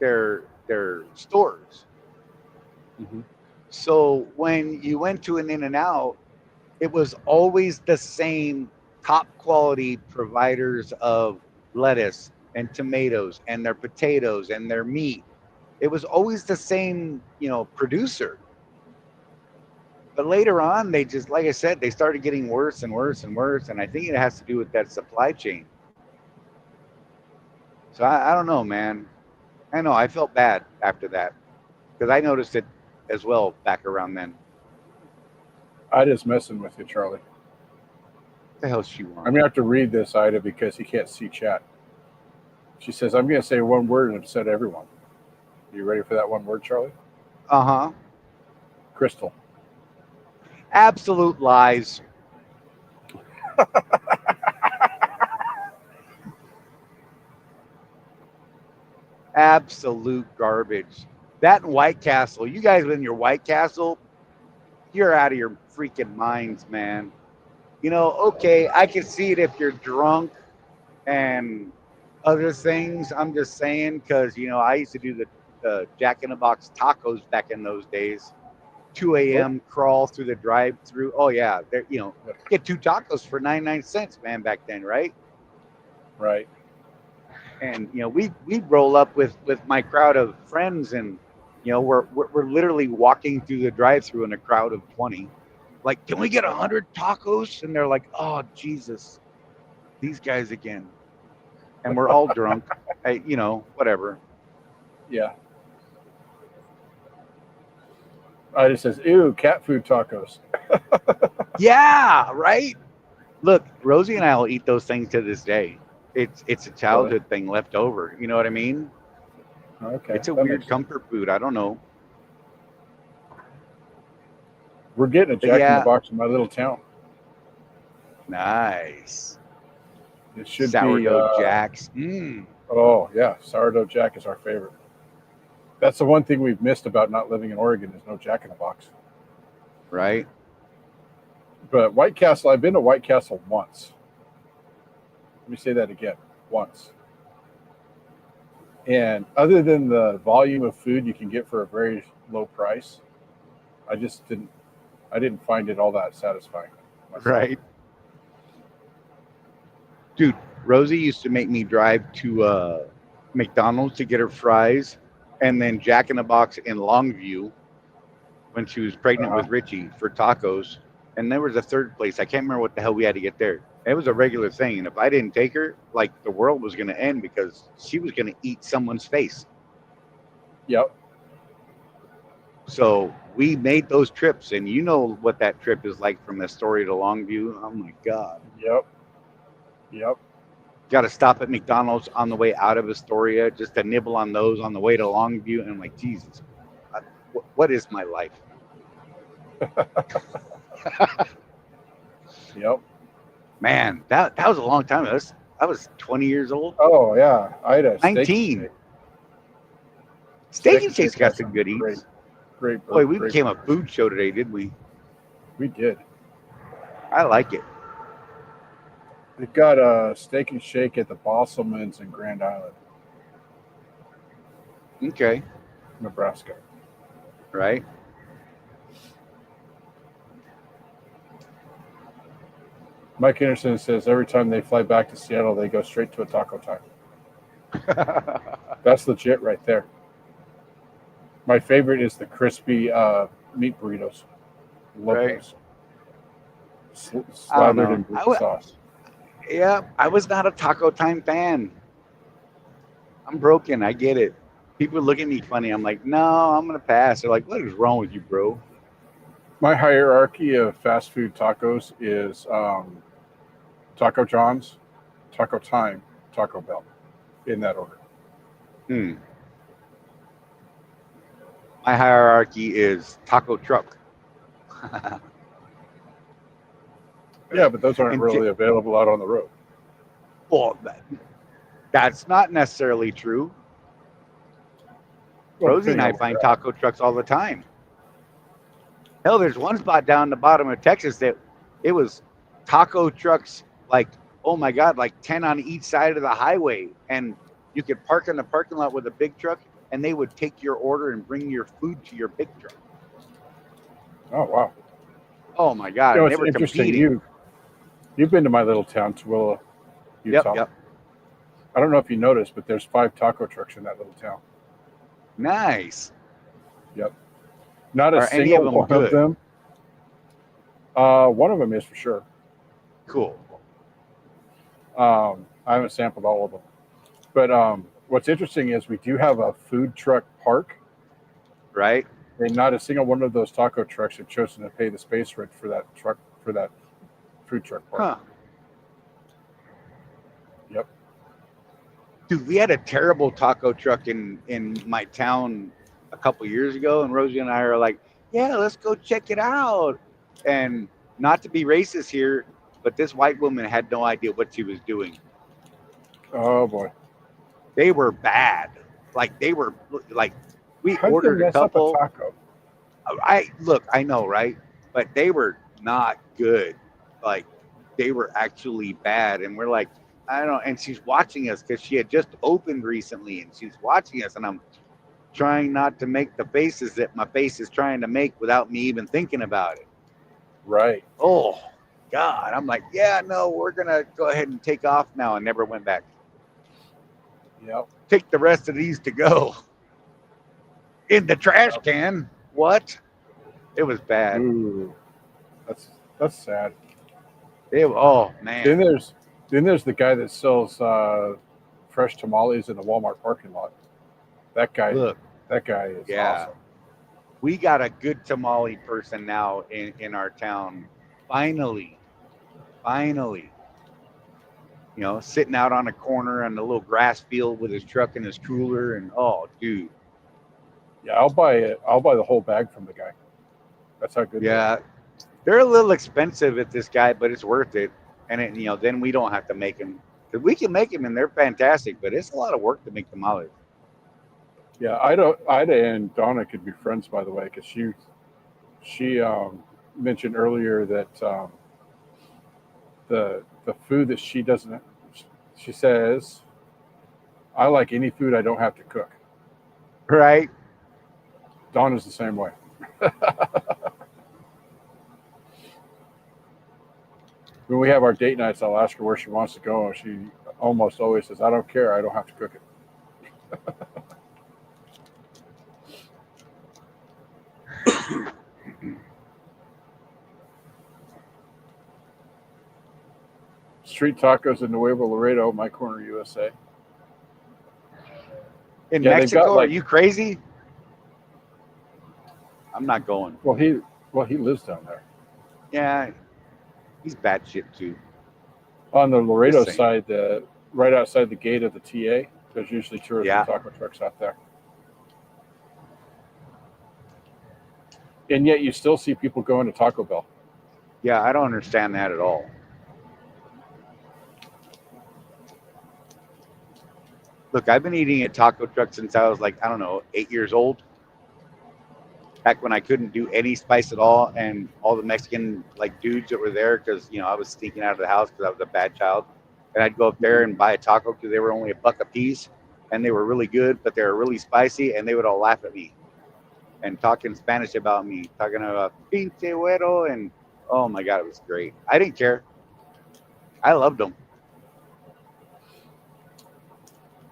E: their stores.
A: Mhm.
E: So when you went to an In-N-Out, it was always the same top quality providers of lettuce and tomatoes and their potatoes and their meat. It was always the same, producer. But later on, they just, like I said, they started getting worse and worse and worse. And I think it has to do with that supply chain. So I don't know, man. I know I felt bad after that because I noticed it as well back around then.
A: I just messing with you, Charlie.
E: What the hell she
A: I'm
E: wants?
A: gonna have to read this, Ida, because he can't see chat. She says, "I'm gonna say one word and upset everyone." You ready for that one word, Charlie?
E: Uh-huh.
A: Crystal.
E: Absolute lies. Absolute garbage. That and White Castle. You guys in your White Castle, you're out of your freaking minds, man. You know, okay, I can see it if you're drunk and other things. I'm just saying, because, you know, I used to do the Jack in the Box tacos back in those days. 2 a.m. crawl through the drive-through. Oh yeah, there. You know, get 2 tacos for 99 cents, man. Back then, right?
A: Right.
E: And you know, we roll up with my crowd of friends, and you know, we're literally walking through the drive-through in a crowd of 20. Like, can we get 100 tacos? And they're like, oh Jesus, these guys again. And we're all drunk. You know, whatever.
A: Yeah. I just says, ew, cat food tacos.
E: Yeah, right. Look, Rosie and I will eat those things to this day. It's a childhood thing left over. You know what I mean?
A: Okay.
E: It's a
A: that
E: weird
A: makes sense.
E: comfort food. I don't know.
A: We're getting a
E: But
A: Jack in
E: yeah.
A: the Box in my little town.
E: Nice.
A: It should
E: Sourdough
A: be.
E: Jacks.
A: Oh, yeah. Sourdough Jack is our favorite. That's the one thing we've missed about not living in Oregon is no Jack in the Box.
E: Right?
A: But White Castle, I've been to White Castle once. Let me say that again. Once. And other than the volume of food you can get for a very low price, I didn't find it all that satisfying myself.
E: Right. Dude, Rosie used to make me drive to McDonald's to get her fries, and then Jack in the Box in Longview when she was pregnant with Richie for tacos. And there was a third place. I can't remember what the hell we had to get there. It was a regular thing. And if I didn't take her, like, the world was going to end because she was going to eat someone's face.
A: Yep.
E: So we made those trips. And you know what that trip is like from Astoria to Longview. Oh, my God.
A: Yep.
E: Got to stop at McDonald's on the way out of Astoria just to nibble on those on the way to Longview. And I'm like, Jesus, what is my life?
A: Yep.
E: Man, that was a long time. I was 20 years old.
A: Oh, yeah. I had a
E: 19. Steak and Shake's got some good eats.
A: Great.
E: Boy, we became a food show today, didn't we?
A: We did.
E: I like it.
A: They've got a Steak and Shake at the Bosselmans in Grand Island,
E: Okay.
A: Nebraska.
E: Right.
A: Mike Anderson says every time they fly back to Seattle, they go straight to a taco time. That's legit right there. My favorite is the crispy meat burritos. Love
E: Right.
A: those.
E: I don't
A: Slathered
E: know.
A: in blue sauce.
E: Yeah, I was not a Taco Time fan. I'm broken. I get it. People look at me funny. I'm like, no, I'm going to pass. They're like, what is wrong with you, bro?
A: My hierarchy of fast food tacos is Taco John's, Taco Time, Taco Bell, in that order.
E: My hierarchy is Taco Truck.
A: Yeah, but those aren't
E: And
A: really available out on the road.
E: Well, that's not necessarily true.
A: Well,
E: Rosie and I
A: depending on
E: find taco trucks all the time. Hell, there's one spot down the bottom of Texas that it was taco trucks, like, oh my God, like 10 on each side of the highway. And you could park in the parking lot with a big truck, and they would take your order and bring your food to your big truck.
A: Oh, wow.
E: Oh my God.
A: You know,
E: And they
A: it's
E: were
A: interesting.
E: competing.
A: You've been to my little town, Tooele, Utah.
E: Yep.
A: I don't know if you noticed, but there's 5 taco trucks in that little town.
E: Nice.
A: Yep. Not a
E: Are any
A: single
E: of them
A: one
E: good?
A: of them. One of them is for sure.
E: Cool.
A: I haven't sampled all of them. But what's interesting is we do have a food truck park,
E: Right?
A: and not a single one of those taco trucks have chosen to pay the space rent for that food truck park.
E: Huh.
A: Yep.
E: Dude, we had a terrible taco truck in my town a couple years ago, and Rosie and I are like, yeah, let's go check it out. And not to be racist here, but this white woman had no idea what she was doing.
A: Oh boy.
E: They were bad. Like, we We
A: How'd you
E: ordered a
A: mess up a
E: couple.
A: taco?
E: I know, right? But they were not good. Like they were actually bad. And we're like, I don't know. And she's watching us because she had just opened recently and she's watching us. And I'm trying not to make the faces that my face is trying to make without me even thinking about it.
A: Right.
E: Oh, God. I'm like, yeah, no, we're going to go ahead and take off now, and never went back.
A: Yep.
E: Take the rest of these to go in the trash can. What? It was bad.
A: Ooh, that's sad.
E: Oh, man.
A: Then there's the guy that sells fresh tamales in the Walmart parking lot. That guy
E: Look,
A: is
E: yeah.
A: awesome.
E: We got a good tamale person now in our town. Finally. You know, sitting out on a corner on the little grass field with his truck and his cooler, and oh, dude.
A: Yeah, I'll buy it. I'll buy the whole bag from the guy. That's how good.
E: Yeah, they're a little expensive at this guy, but it's worth it. And it, you know, then we don't have to make them. Cause we can make them, and they're fantastic. But it's a lot of work to make tamales.
A: Yeah, Ida and Donna could be friends, by the way, because she mentioned earlier that the food that she doesn't. She says, "I like any food I don't have to cook."
E: Right.
A: Donna's the same way. When we have our date nights, I'll ask her where she wants to go, and she almost always says, "I don't care. I don't have to cook it." Street tacos in Nuevo Laredo, my corner, USA.
E: In
A: Yeah, they've
E: Mexico,
A: got, like-
E: are you crazy? I'm not going.
A: Well, he lives down there.
E: Yeah, he's batshit too.
A: On the Laredo
E: Just saying.
A: side, right outside the gate of the TA, there's usually two or three
E: Yeah.
A: taco trucks out there. And yet you still see people going to Taco Bell.
E: Yeah, I don't understand that at all. Look, I've been eating at taco truck since I was like, I don't know, 8 years old. Back when I couldn't do any spice at all, and all the Mexican like dudes that were there, because I was sneaking out of the house because I was a bad child, and I'd go up there and buy a taco because they were only $1 a piece, and they were really good, but they were really spicy, and they would all laugh at me and talk in Spanish about me, talking about pinche güero, and oh my God, it was great. I didn't care. I loved them.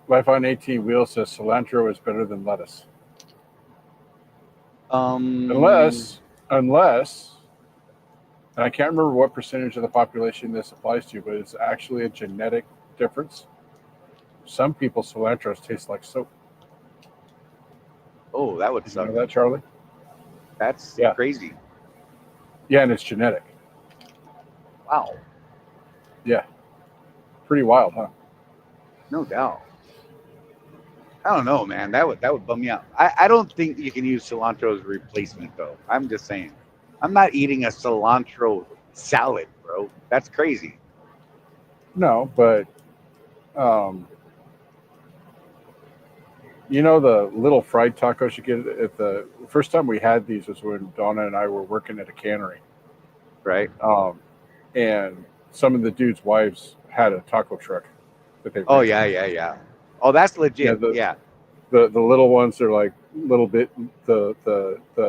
A: Life on 18 Wheels says cilantro is better than lettuce. Unless, and I can't remember what percentage of the population this applies to, but it's actually a genetic difference. Some people, cilantro tastes like soap.
E: Oh, that would
A: Did you
E: suck.
A: know that, Charlie?
E: That's
A: Yeah.
E: crazy.
A: Yeah, and it's genetic.
E: Wow.
A: Yeah. Pretty wild, huh?
E: No doubt. I don't know, man. That would bum me out. I don't think you can use cilantro as a replacement, though. I'm just saying. I'm not eating a cilantro salad, bro. That's crazy.
A: No, but you know the little fried tacos you get at the first time we had these was when Donna and I were working at a cannery,
E: Right?
A: and some of the dudes' wives had a taco truck that they.
E: Oh,
A: rented.
E: yeah. Oh, that's legit.
A: Yeah,
E: Yeah.
A: The little ones are like little bit. The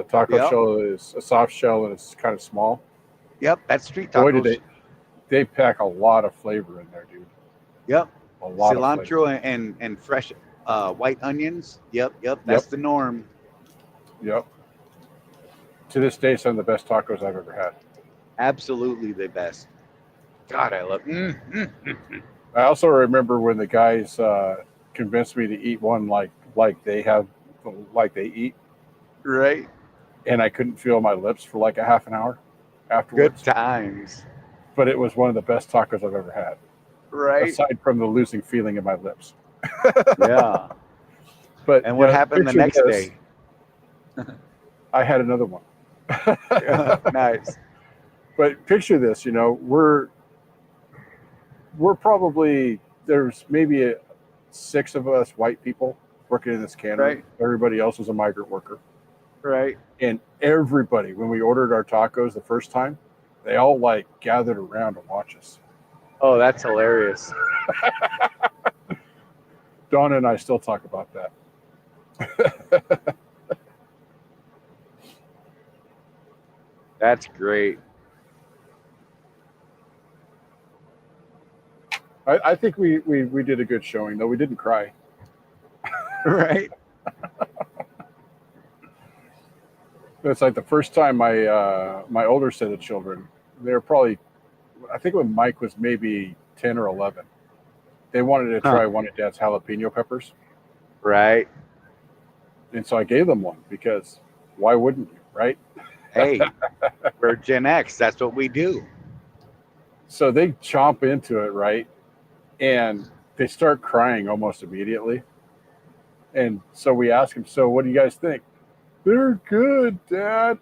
A: taco
E: Yep.
A: shell is a soft shell and it's kind of small.
E: Yep. That's street
A: Boy,
E: tacos.
A: did they pack a lot of flavor in there, dude.
E: Yep.
A: A lot of flavor.
E: Cilantro and fresh white onions. Yep. That's the norm.
A: Yep. To this day, some of the best tacos I've ever had.
E: Absolutely the best. God, I love.
A: I also remember when the guys convinced me to eat one like they eat,
E: Right.
A: and I couldn't feel my lips for like a half an hour
E: Good
A: afterwards.
E: times.
A: But it was one of the best tacos I've ever had,
E: Right.
A: aside from the losing feeling in my lips.
E: Yeah.
A: But
E: And what happened the
A: picture
E: next
A: this.
E: day?
A: I had another one.
E: Nice.
A: But picture this, we're probably, there's maybe 6 of us white people working in this cannery.
E: Right.
A: Everybody else was a migrant worker.
E: Right.
A: And everybody, when we ordered our tacos the first time, they all like gathered around to watch us.
E: Oh, that's hilarious.
A: Donna and I still talk about that.
E: That's great.
A: I think we did a good showing, though. We didn't cry.
E: Right.
A: It's like the first time my older set of children, they were probably, I think when Mike was maybe 10 or 11, they wanted to try one of Dad's jalapeno peppers.
E: Right.
A: And so I gave them one because why wouldn't you, right?
E: Hey, we're Gen X. That's what we do.
A: So they chomp into it, right? And they start crying almost immediately. And so we ask them, so what do you guys think? They're good, Dad.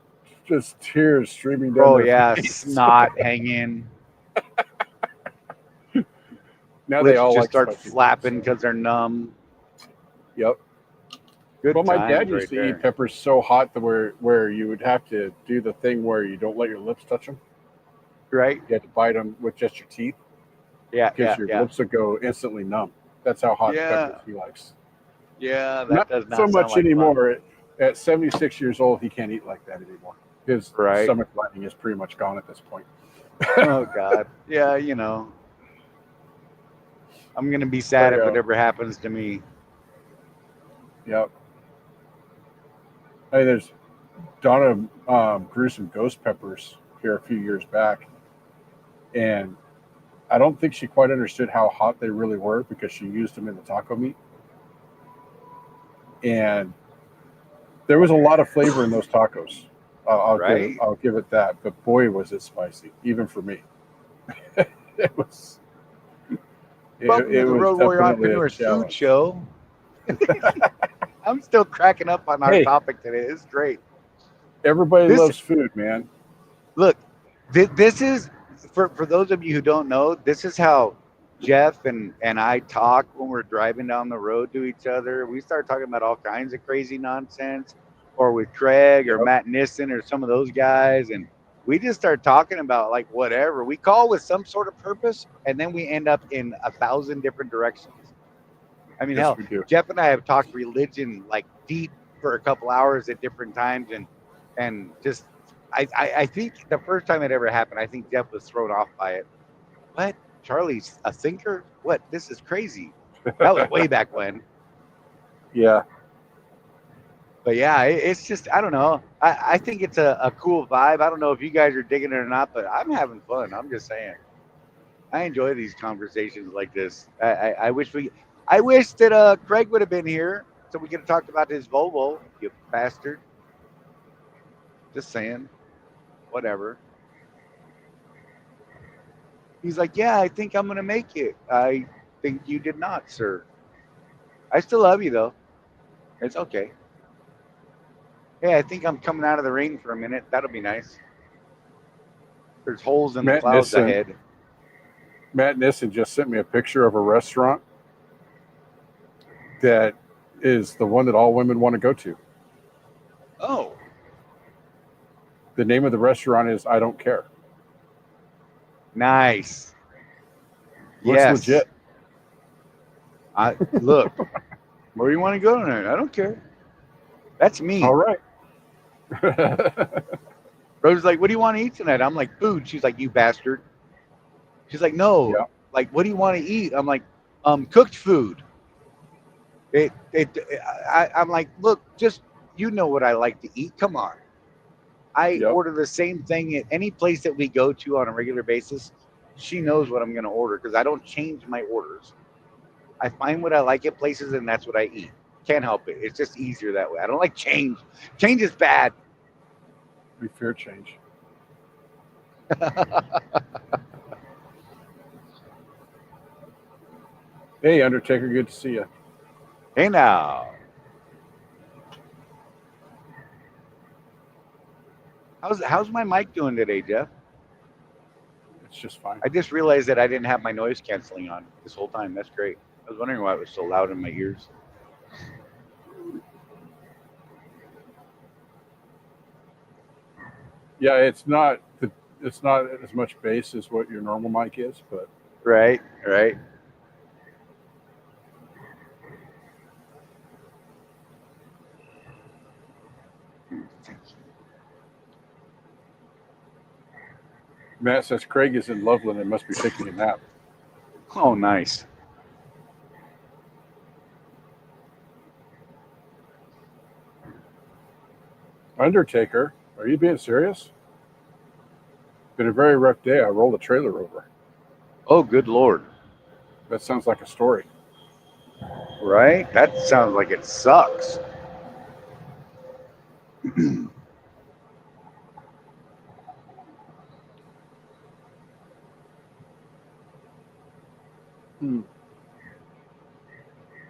A: Just tears streaming down
E: Oh,
A: their
E: yeah.
A: face.
E: Snot hanging.
A: Now
E: Lips
A: they all
E: just
A: like
E: start
A: spicy
E: flapping
A: things,
E: because they're numb.
A: so. Yep.
E: Good
A: Well, my
E: times
A: dad used
E: right
A: to
E: there.
A: eat peppers so hot that where you would have to do the thing where you don't let your lips touch them.
E: Right?
A: You had to bite them with just your teeth
E: Yeah,
A: because
E: yeah,
A: your
E: yeah.
A: lips would go instantly numb. That's how hot
E: Yeah.
A: peppers he likes.
E: Yeah, that
A: Not
E: does
A: so
E: not
A: much
E: sound like
A: anymore. At 76 years old, he can't eat like that anymore. His
E: Right.
A: stomach lining is pretty much gone at this point.
E: fun. Oh, God. Yeah, you know. I'm going to be sad if it ever happens to me.
A: Yep. Hey, there's Donna grew some ghost peppers here a few years back, and I don't think she quite understood how hot they really were because she used them in the taco meat, and there was a lot of flavor in those tacos.
E: Right?
A: I'll give it that. But boy, was it spicy, even for me. It was.
E: Welcome to the
A: was
E: Road Warrior
A: definitely a
E: Entrepreneurs Food
A: challenge.
E: Show. I'm still cracking up on our
A: Hey.
E: topic today. It's great.
A: Everybody
E: This-
A: loves food, man.
E: Look, this is, for those of you who don't know, this is how Jeff and I talk when we're driving down the road to each other. We start talking about all kinds of crazy nonsense, or with Craig or
A: Yep.
E: Matt Nissen or some of those guys. And we just start talking about like whatever. We call with some sort of purpose, and then we end up in 1,000 different directions. I mean,
A: Yes,
E: hell,
A: we do.
E: Jeff and I have talked religion like deep for a couple hours at different times, and just I think the first time it ever happened, I think Jeff was thrown off by it. What? Charlie's a thinker? What? This is crazy. That was way back when.
A: Yeah.
E: But yeah, it's just, I don't know. I think it's a cool vibe. I don't know if you guys are digging it or not, but I'm having fun. I'm just saying. I enjoy these conversations like this. I wish that Craig would have been here so we could have talked about his Volvo, you bastard. Just saying. Whatever. He's like, yeah, I think I'm going to make it. I think you did not, sir. I still love you, though. It's okay. Hey, I think I'm coming out of the rain for a minute. That'll be nice. There's holes in the
A: Matt
E: clouds
A: Nissen.
E: ahead.
A: Matt Nissen just sent me a picture of a restaurant that is the one that all women want to go to.
E: Oh,
A: The name of the restaurant is I Don't Care.
E: nice.
A: Looks
E: Yes.
A: legit.
E: Look, where do you want to go tonight? I don't care. That's me.
A: All right.
E: Rose's like, what do you want to eat tonight? I'm like, food. She's like, you bastard. She's like, no.
A: Yeah.
E: Like, what do you want to eat? I'm like, cooked food. I'm like, look, just, you know what I like to eat. Come on. I
A: Yep.
E: order the same thing at any place that we go to on a regular basis. She knows what I'm going to order because I don't change my orders. I find what I like at places and that's what I eat. Can't help it. It's just easier that way. I don't like change. Change is bad.
A: We fear change. Hey, Undertaker, good to see you.
E: Hey now. How's my mic doing today, Jeff?
A: It's just fine.
E: I just realized that I didn't have my noise canceling on this whole time. That's great. I was wondering why it was so loud in my ears.
A: Yeah, it's not as much bass as what your normal mic is, but
E: Right, right.
A: Matt says Craig is in Loveland and must be taking a nap.
E: Oh, nice.
A: Undertaker, are you being serious? Been a very rough day. I rolled a trailer over.
E: Oh, good Lord.
A: That sounds like a story.
E: Right? That sounds like it sucks.
A: Hmm.
E: You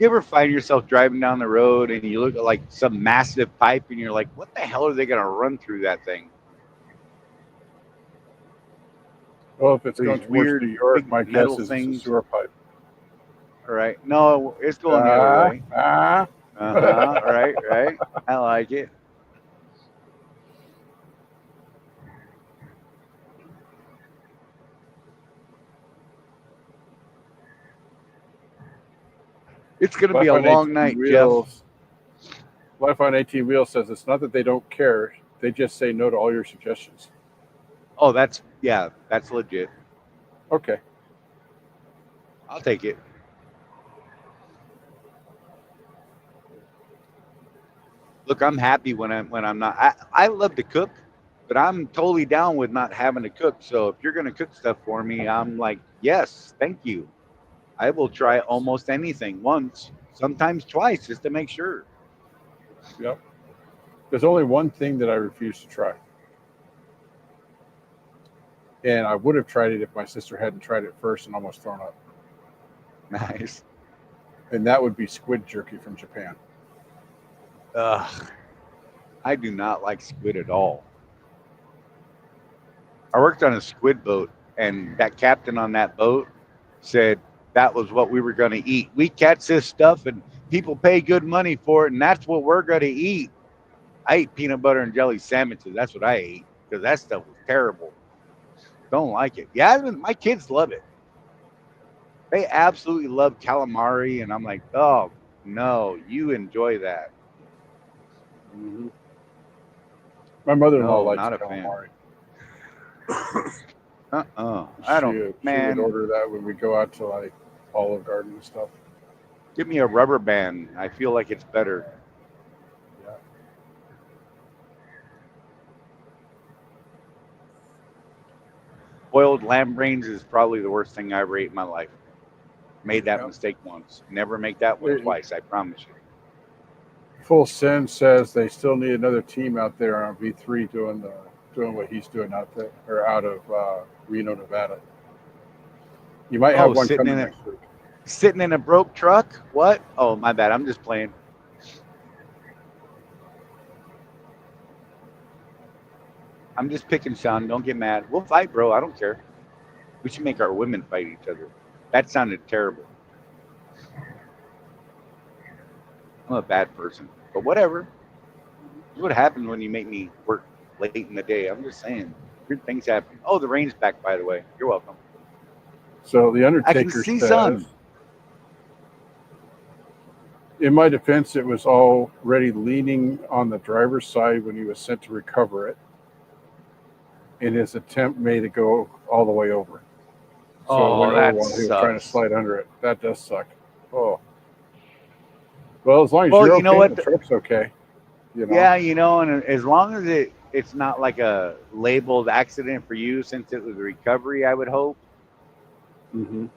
E: ever find yourself driving down the road and you look at like some massive pipe and you're like, what the hell are they going to run through that thing?
A: Well, if it's
E: These
A: going towards
E: weird
A: New York,
E: big
A: my
E: metal
A: guess is it's a
E: things.
A: sewer pipe.
E: All right. No, it's going the other way. Uh-huh. Right, right. I like it. It's going to be
A: Life
E: a
A: on
E: long
A: 18
E: night, Jeff.
A: Wheels. Life on 18 Wheels says it's not that they don't care; they just say no to all your suggestions.
E: Oh, that's legit.
A: Okay.
E: I'll take it. Look, I'm happy when I'm not. I love to cook, but I'm totally down with not having to cook. So if you're going to cook stuff for me, I'm like, yes, thank you. I will try almost anything once, sometimes twice, just to make sure.
A: Yep. There's only one thing that I refuse to try. And I would have tried it if my sister hadn't tried it first and almost thrown up.
E: Nice.
A: And that would be squid jerky from Japan.
E: Ugh, I do not like squid at all. I worked on a squid boat, and that captain on that boat said that was what we were going to eat. We catch this stuff, and people pay good money for it, and that's what we're going to eat. I ate peanut butter and jelly sandwiches. That's what I ate because that stuff was terrible. Don't like it. Yeah, my kids love it. They absolutely love calamari, and I'm like, oh no, you enjoy that.
A: Mm-hmm. My mother-in-law
E: No,
A: likes
E: not a fan.
A: calamari.
E: I don't,
A: She would
E: man.
A: order that when we go out to like Olive Garden and stuff.
E: Give me a rubber band. I feel like it's better.
A: Yeah.
E: Boiled lamb brains is probably the worst thing I ever ate in my life. Made that
A: Yep.
E: mistake once. Never make that one twice. I promise you.
A: Full Send says they still need another team out there on V3 doing what he's doing out there or out of Reno, Nevada. You might have one coming next week.
E: Sitting in a broke truck? What? Oh, my bad. I'm just playing. I'm just picking, Sean. Don't get mad. We'll fight, bro. I don't care. We should make our women fight each other. That sounded terrible. I'm a bad person, but whatever. This is what happens when you make me work late in the day. I'm just saying. Weird things happen. Oh, the rain's back, by the way. You're welcome.
A: So the Undertaker
E: I can see
A: says,
E: sun.
A: in my defense, it was already leaning on the driver's side when he was sent to recover it. And his attempt made it go all the way over. So it went over while he was trying to slide under it. That does suck. Oh. Well, as long as you're okay, the truck's okay. You know?
E: Yeah, and as long as it's not like a labeled accident for you, since it was a recovery, I would hope.
A: Mm-hmm.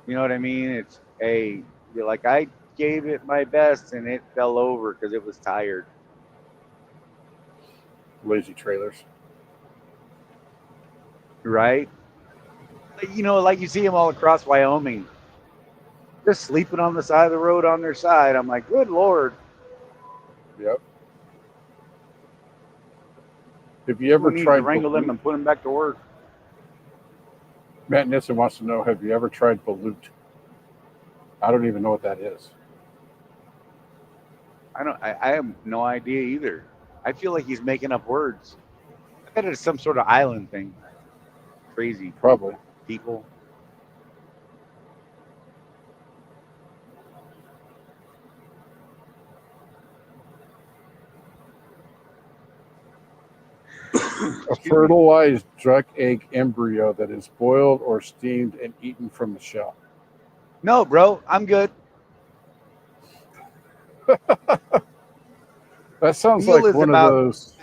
E: You know what I mean? It's you're like, I gave it my best and it fell over because it was tired.
A: Lazy trailers.
E: Right? Like you see them all across Wyoming. Just sleeping on the side of the road on their side. I'm like, good Lord.
A: Yep. Have you ever tried
E: to wrangle them and put them back to work?
A: Matt Nissen wants to know, have you ever tried balut? I don't even know what that is.
E: I have no idea either. I feel like he's making up words. bet it's some sort of island thing. Crazy
A: Probably.
E: people.
A: A fertilized duck egg embryo that is boiled or steamed and eaten from the shell.
E: No, bro, I'm good.
A: That sounds
E: Veal
A: like
E: is
A: one
E: about-
A: of those.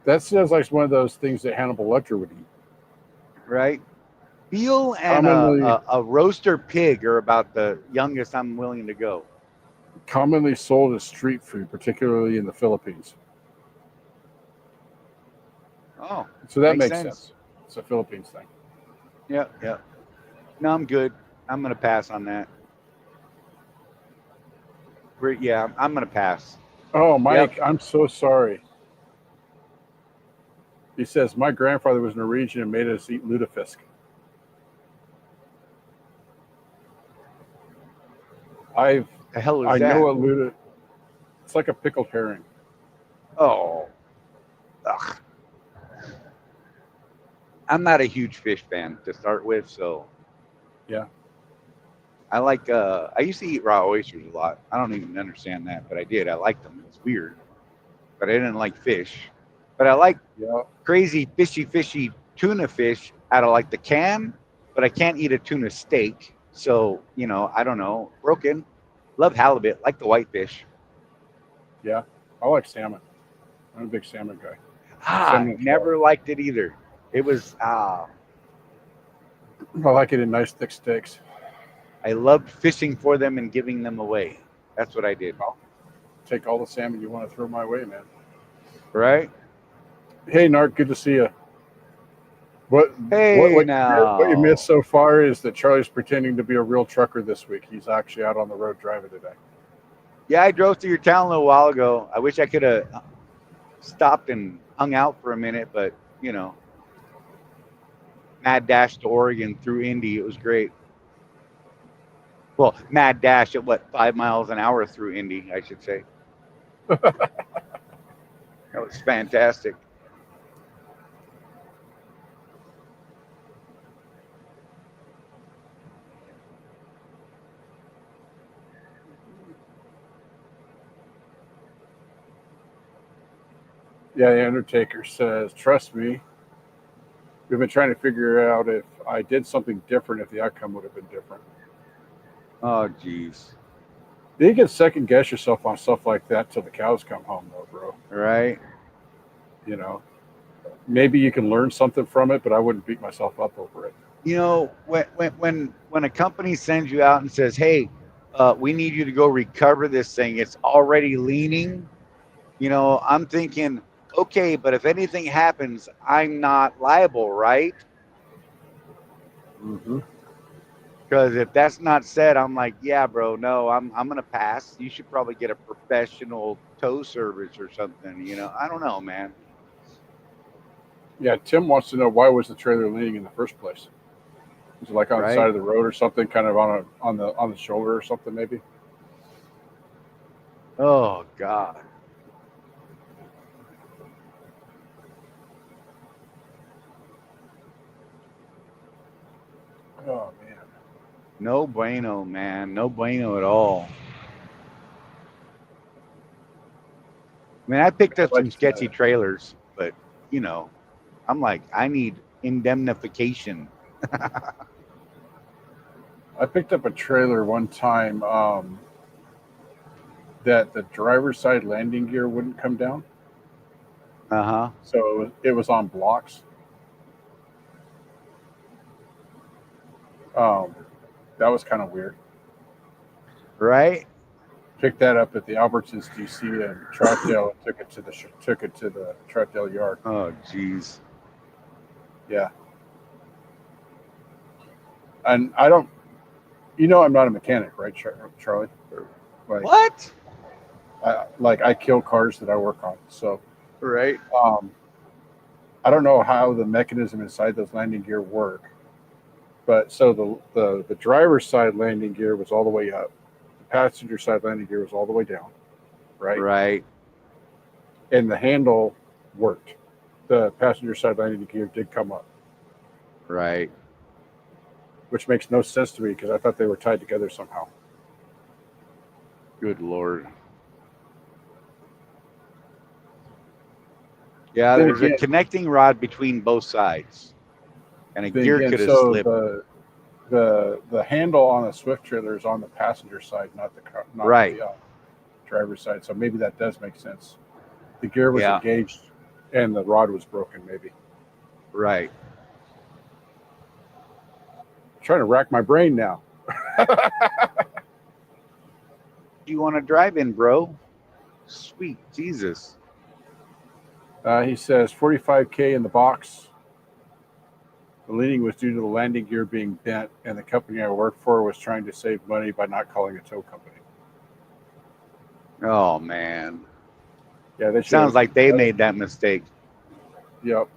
A: That sounds like one of those things that Hannibal Lecter would eat.
E: Right? Veal and
A: Commonly-
E: a roaster pig are about the youngest I'm willing to go.
A: Commonly sold as street food, particularly in the Philippines.
E: Oh,
A: So that
E: Makes
A: makes
E: sense.
A: sense. It's a Philippines thing.
E: yeah, yeah. No, I'm good. I'm gonna pass on that. Yeah, I'm gonna pass.
A: Oh, Mike, I'm so sorry. He says, my grandfather was Norwegian and made us eat lutefisk.
E: The hell is
A: I
E: that?
A: know what lutefisk. It's like a pickled herring.
E: Oh, ugh. I'm not a huge fish fan to start with, so
A: Yeah.
E: I like. I used to eat raw oysters a lot. I don't even understand that, but I did. I liked them. It's weird, but I didn't like fish. But I like
A: Yeah.
E: crazy fishy tuna fish out of like the can. But I can't eat a tuna steak, so I don't know. Broken. Love halibut. Like the whitefish.
A: Yeah. I like salmon. I'm a big salmon guy.
E: I never liked it either. It was
A: I like it in nice thick steaks.
E: I loved fishing for them and giving them away. That's what I did.
A: Take all the salmon you want to throw my way, man.
E: Right?
A: Hey, Narc, good to see you. What you missed so far is that Charlie's pretending to be a real trucker this week. He's actually out on the road driving today.
E: Yeah, I drove through your town a little while ago. I wish I could have stopped and hung out for a minute, but mad dash to Oregon through Indy. It was great. Well, mad dash at 5 miles an hour through Indy, I should say. That was fantastic.
A: Yeah, the Undertaker says, trust me, we've been trying to figure out if I did something different, if the outcome would have been different.
E: Oh, geez.
A: You can second guess yourself on stuff like that till the cows come home, though, bro.
E: Right?
A: Maybe you can learn something from it, but I wouldn't beat myself up over it.
E: When a company sends you out and says, hey, we need you to go recover this thing, it's already leaning, I'm thinking, okay, but if anything happens, I'm not liable, right?
A: Mm-hmm.
E: Because if that's not said, I'm like, yeah, bro, no, I'm gonna pass. You should probably get a professional tow service or something. I don't know, man.
A: Yeah, Tim wants to know, why was the trailer leaning in the first place? Was it like on the side of the road or something, kind of on the shoulder or something, maybe?
E: Oh God.
A: Oh man.
E: No bueno, man. No bueno at all. I mean, I picked up some sketchy trailers, but I'm like, I need indemnification.
A: I picked up a trailer one time that the driver's side landing gear wouldn't come down.
E: Uh-huh.
A: So it was on blocks. That was kind of weird.
E: Right?
A: Picked that up at the Albertsons DC in Troutdale and took it to the Troutdale yard.
E: Oh, geez.
A: Yeah. And I don't, I'm not a mechanic, right, Charlie? Like,
E: What?
A: I kill cars that I work on. So,
E: Right.
A: I don't know how the mechanism inside those landing gear work, but so the driver's side landing gear was all the way up. The passenger side landing gear was all the way down, right?
E: Right.
A: And the handle worked. the passenger side landing gear did come up,
E: Right.
A: which makes no sense to me because I thought they were tied together somehow.
E: Good Lord. Yeah,
A: Then
E: there's a
A: again,
E: connecting rod between both sides, and a
A: then
E: gear
A: again,
E: could have
A: so
E: slipped.
A: the handle on the Swift trailer is on the passenger side, not
E: Right.
A: the driver's side. So maybe that does make sense. The gear was
E: Yeah.
A: engaged and the rod was broken. Maybe.
E: Right.
A: I'm trying to rack my brain now.
E: You want to drive in, bro? Sweet Jesus.
A: He says 45K in the box. The leaning was due to the landing gear being bent, and the company I worked for was trying to save money by not calling a tow company.
E: Oh man.
A: Yeah, they should.
E: Sounds like they made that mistake.
A: Yep.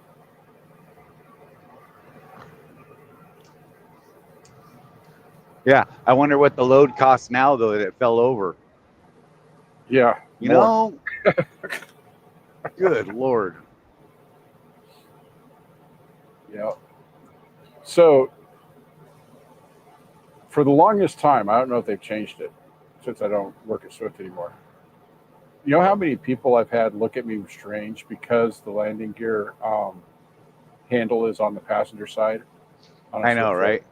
E: Yeah. I wonder what the load costs now though that it fell over.
A: Yeah.
E: You
A: more.
E: know? Good Lord.
A: Yep. So for the longest time, I don't know if they've changed it since I don't work at Swift anymore. You know how many people I've had look at me strange because the landing gear handle is on the passenger side? On a
E: I know,
A: Swift
E: right?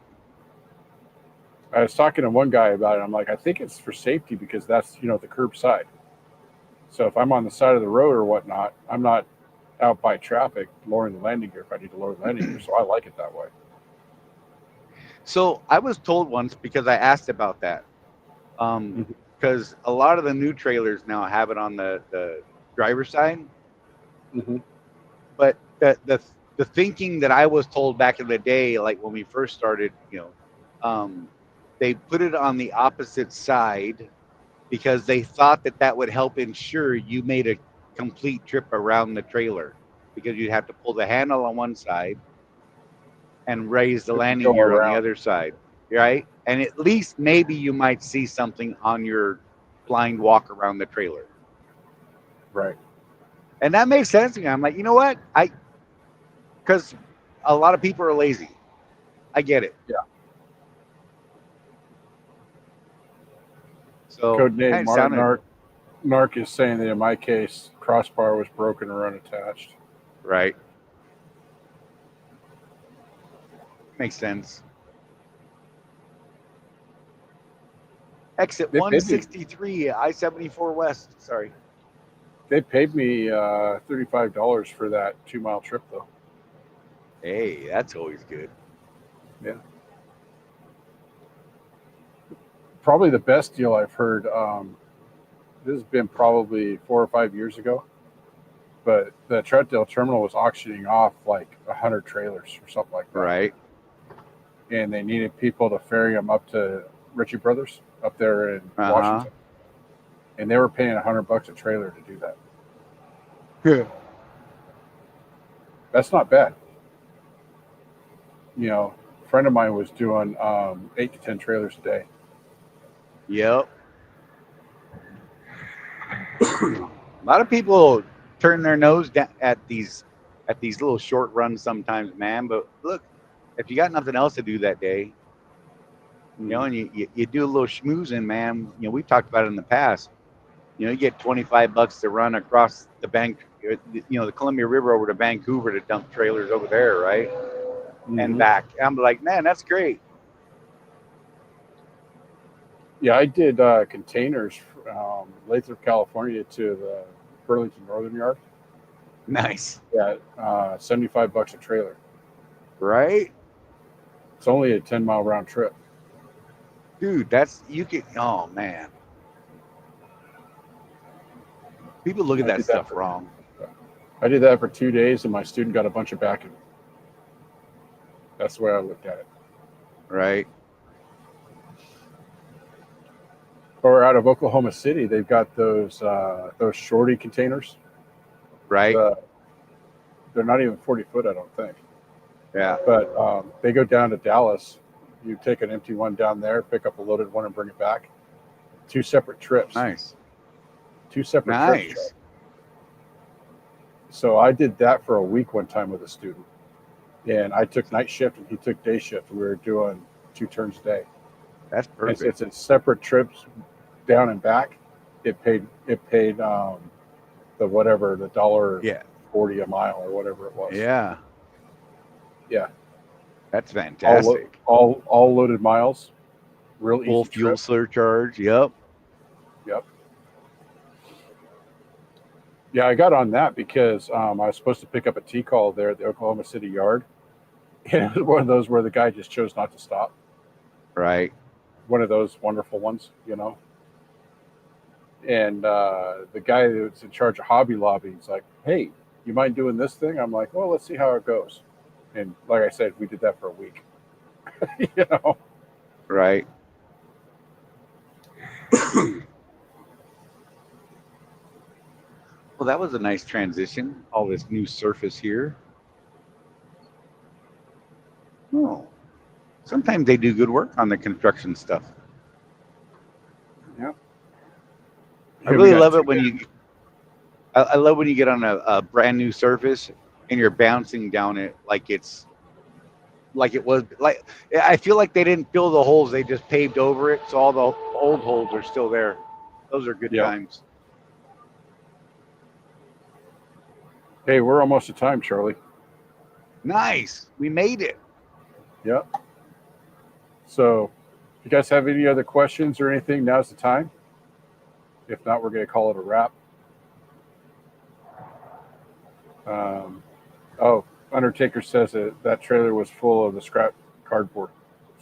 A: I was talking to one guy about it. I'm like, I think it's for safety because that's, the curb side. So if I'm on the side of the road or whatnot, I'm not out by traffic lowering the landing gear if I need to lower the landing gear. So I like it that way.
E: So I was told once because I asked about that. Because a lot of the new trailers now have it on the driver's side.
A: Mm-hmm.
E: But the thinking that I was told back in the day, like when we first started, they put it on the opposite side because they thought that would help ensure you made a complete trip around the trailer, because you'd have to pull the handle on one side and raise the landing
A: Go
E: gear on the
A: around.
E: other side, right? And at least maybe you might see something on your blind walk around the trailer.
A: Right.
E: And that makes sense to me. I'm like, you know what? Because a lot of people are lazy. I get it.
A: Yeah.
E: So
A: Codename Narc is saying that in my case, crossbar was broken or unattached.
E: Right. Makes sense. Exit 163, I-74 West. Sorry.
A: They paid me $35 for that 2-mile trip, though.
E: Hey, that's always good.
A: Yeah. Probably the best deal I've heard. This has been probably 4 or 5 years ago, but the Troutdale terminal was auctioning off like 100 trailers or something like that.
E: Right.
A: And they needed people to ferry them up to Ritchie Brothers up there in Washington. And they were paying $100 a trailer to do that.
E: Yeah.
A: That's not bad. A friend of mine was doing 8 to 10 trailers a day.
E: Yep. A lot of people turn their nose at these little short runs sometimes, man. But look, if you got nothing else to do that day, and you do a little schmoozing, man. We've talked about it in the past. You get $25 to run across the bank, the Columbia River over to Vancouver to dump trailers over there, right? And back. I'm like, man, that's great.
A: Yeah, I did containers from Lathrop, California to the Burlington Northern Yard.
E: Nice.
A: Yeah, $75 a trailer.
E: Right?
A: It's only a 10-mile round trip.
E: Dude, oh man. People look at that stuff wrong.
A: I did that for 2 days, and my student got a bunch of backing. That's the way I looked at it.
E: Right.
A: Or out of Oklahoma City, they've got those shorty containers.
E: Right.
A: They're not even 40 foot, I don't think.
E: Yeah.
A: But they go down to Dallas. You take an empty one down there, pick up a loaded one, and bring it back. 2 separate trips.
E: Nice.
A: 2 separate trips. So I did that for a week one time with a student, and I took night shift and he took day shift. We were doing 2 turns a day.
E: That's
A: It's,
E: perfect.
A: it's a separate trips down and back. It paid the whatever, the
E: Yeah.
A: $1.40 a mile or whatever it was.
E: Yeah.
A: Yeah.
E: That's fantastic.
A: All loaded miles. Real
E: Full
A: easy
E: fuel
A: trip.
E: surcharge. Yep.
A: Yep. Yeah, I got on that because I was supposed to pick up a T call there at the Oklahoma City yard. And it was one of those where the guy just chose not to stop.
E: Right.
A: One of those wonderful ones, you know. And the guy that's in charge of Hobby Lobby, he's like, "Hey, you mind doing this thing?" I'm like, "Well, let's see how it goes." And like I said, we did that for a week. You know.
E: Right. Well, that was a nice transition. All this new surface here. Oh, sometimes they do good work on the construction stuff.
A: Yeah.
E: I really love it when I love when you get on a brand new surface and you're bouncing down it like it was like, I feel like they didn't fill the holes, they just paved over it, so all the old holes are still there. Those are good times.
A: Hey, we're almost at time, Charlie.
E: Nice, we made it.
A: Yep. So, if you guys have any other questions or anything, now's the time. If not, we're going to call it a wrap. Undertaker says that trailer was full of the scrap cardboard.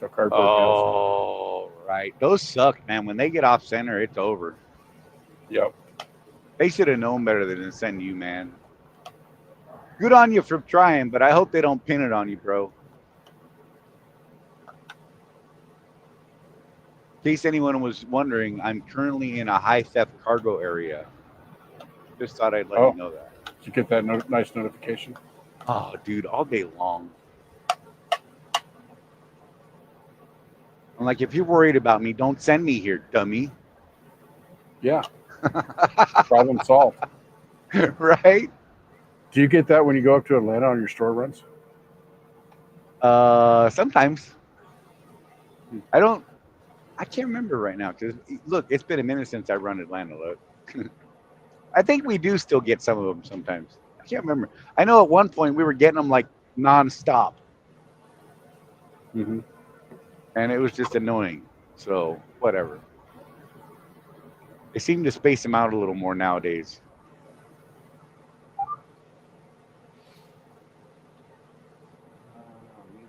A: So cardboard bales.
E: Oh, right. Those suck, man. When they get off center, it's over.
A: Yep.
E: They should have known better than to send you, man. Good on you for trying, but I hope they don't pin it on you, bro. In case anyone was wondering, I'm currently in a high theft cargo area. Just thought I'd let you know that.
A: Did you get that nice notification?
E: Oh, dude, all day long. I'm like, if you're worried about me, don't send me here, dummy.
A: Yeah. Problem solved.
E: Right?
A: Do you get that when you go up to Atlanta on your store runs?
E: Sometimes. I can't remember right now because look, it's been a minute since I run Atlanta. Look, I think we do still get some of them sometimes. I can't remember. I know at one point we were getting them like nonstop,
A: Mm-hmm.
E: and it was just annoying. So whatever. They seem to space them out a little more nowadays.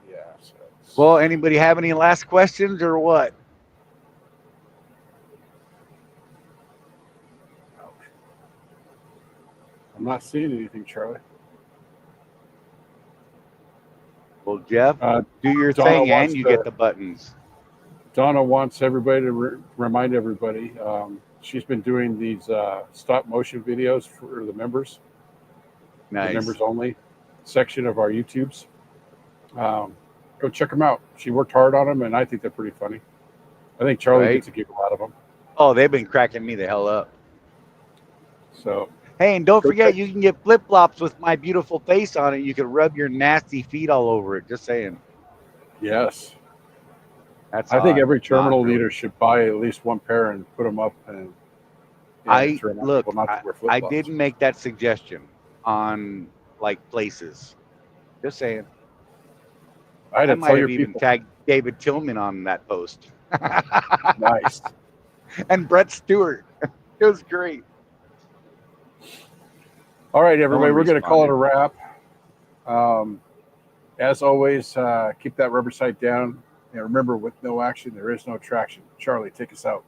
A: Yes.
E: Well, anybody have any last questions or what?
A: I'm not seeing anything, Charlie.
E: Well, Jeff, do your
A: Donna
E: thing and
A: wants
E: you
A: to-
E: get the buttons.
A: Donna wants everybody to remind everybody. She's been doing these stop motion videos for the members,
E: Nice.
A: the members only section of our YouTubes. Go check them out. She worked hard on them, and I think they're pretty funny. I think Charlie
E: Right.
A: gets a giggle out of them.
E: Oh, they've been cracking me the hell up.
A: So,
E: Hey, and don't
A: Go
E: forget,
A: check-
E: you can get flip flops with my beautiful face on it. You can rub your nasty feet all over it. Just saying.
A: yes.
E: That's
A: I think
E: hot.
A: every terminal
E: Not really.
A: leader should buy at least one pair and put them up. And
E: I
A: to remind
E: look.
A: people not to wear
E: I
A: flip-flops.
E: didn't make that suggestion on like places. Just saying.
A: I had
E: I
A: to
E: might
A: tell
E: have
A: your
E: even
A: people.
E: tagged David Tillman on that post.
A: Nice.
E: And Brett Stewart. It was great.
A: All right, everybody,
E: one
A: we're going to call it a
E: responded.
A: wrap. As always, keep that rubber sight down. And remember, with no action, there is no traction. Charlie, take us out.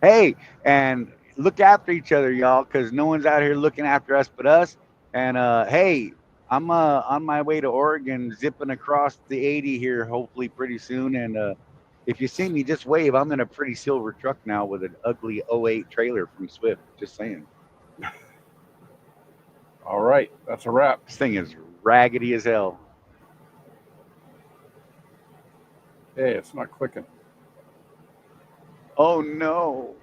E: Hey, and look after each other, y'all, because no one's out here looking after us but us. And hey, I'm on my way to Oregon, zipping across the 80 here, hopefully pretty soon. And if you see me, just wave. I'm in a pretty silver truck now with an ugly '08 trailer from Swift. Just saying.
A: All right, that's a wrap.
E: This thing is raggedy as hell.
A: Hey, it's not clicking.
E: Oh no.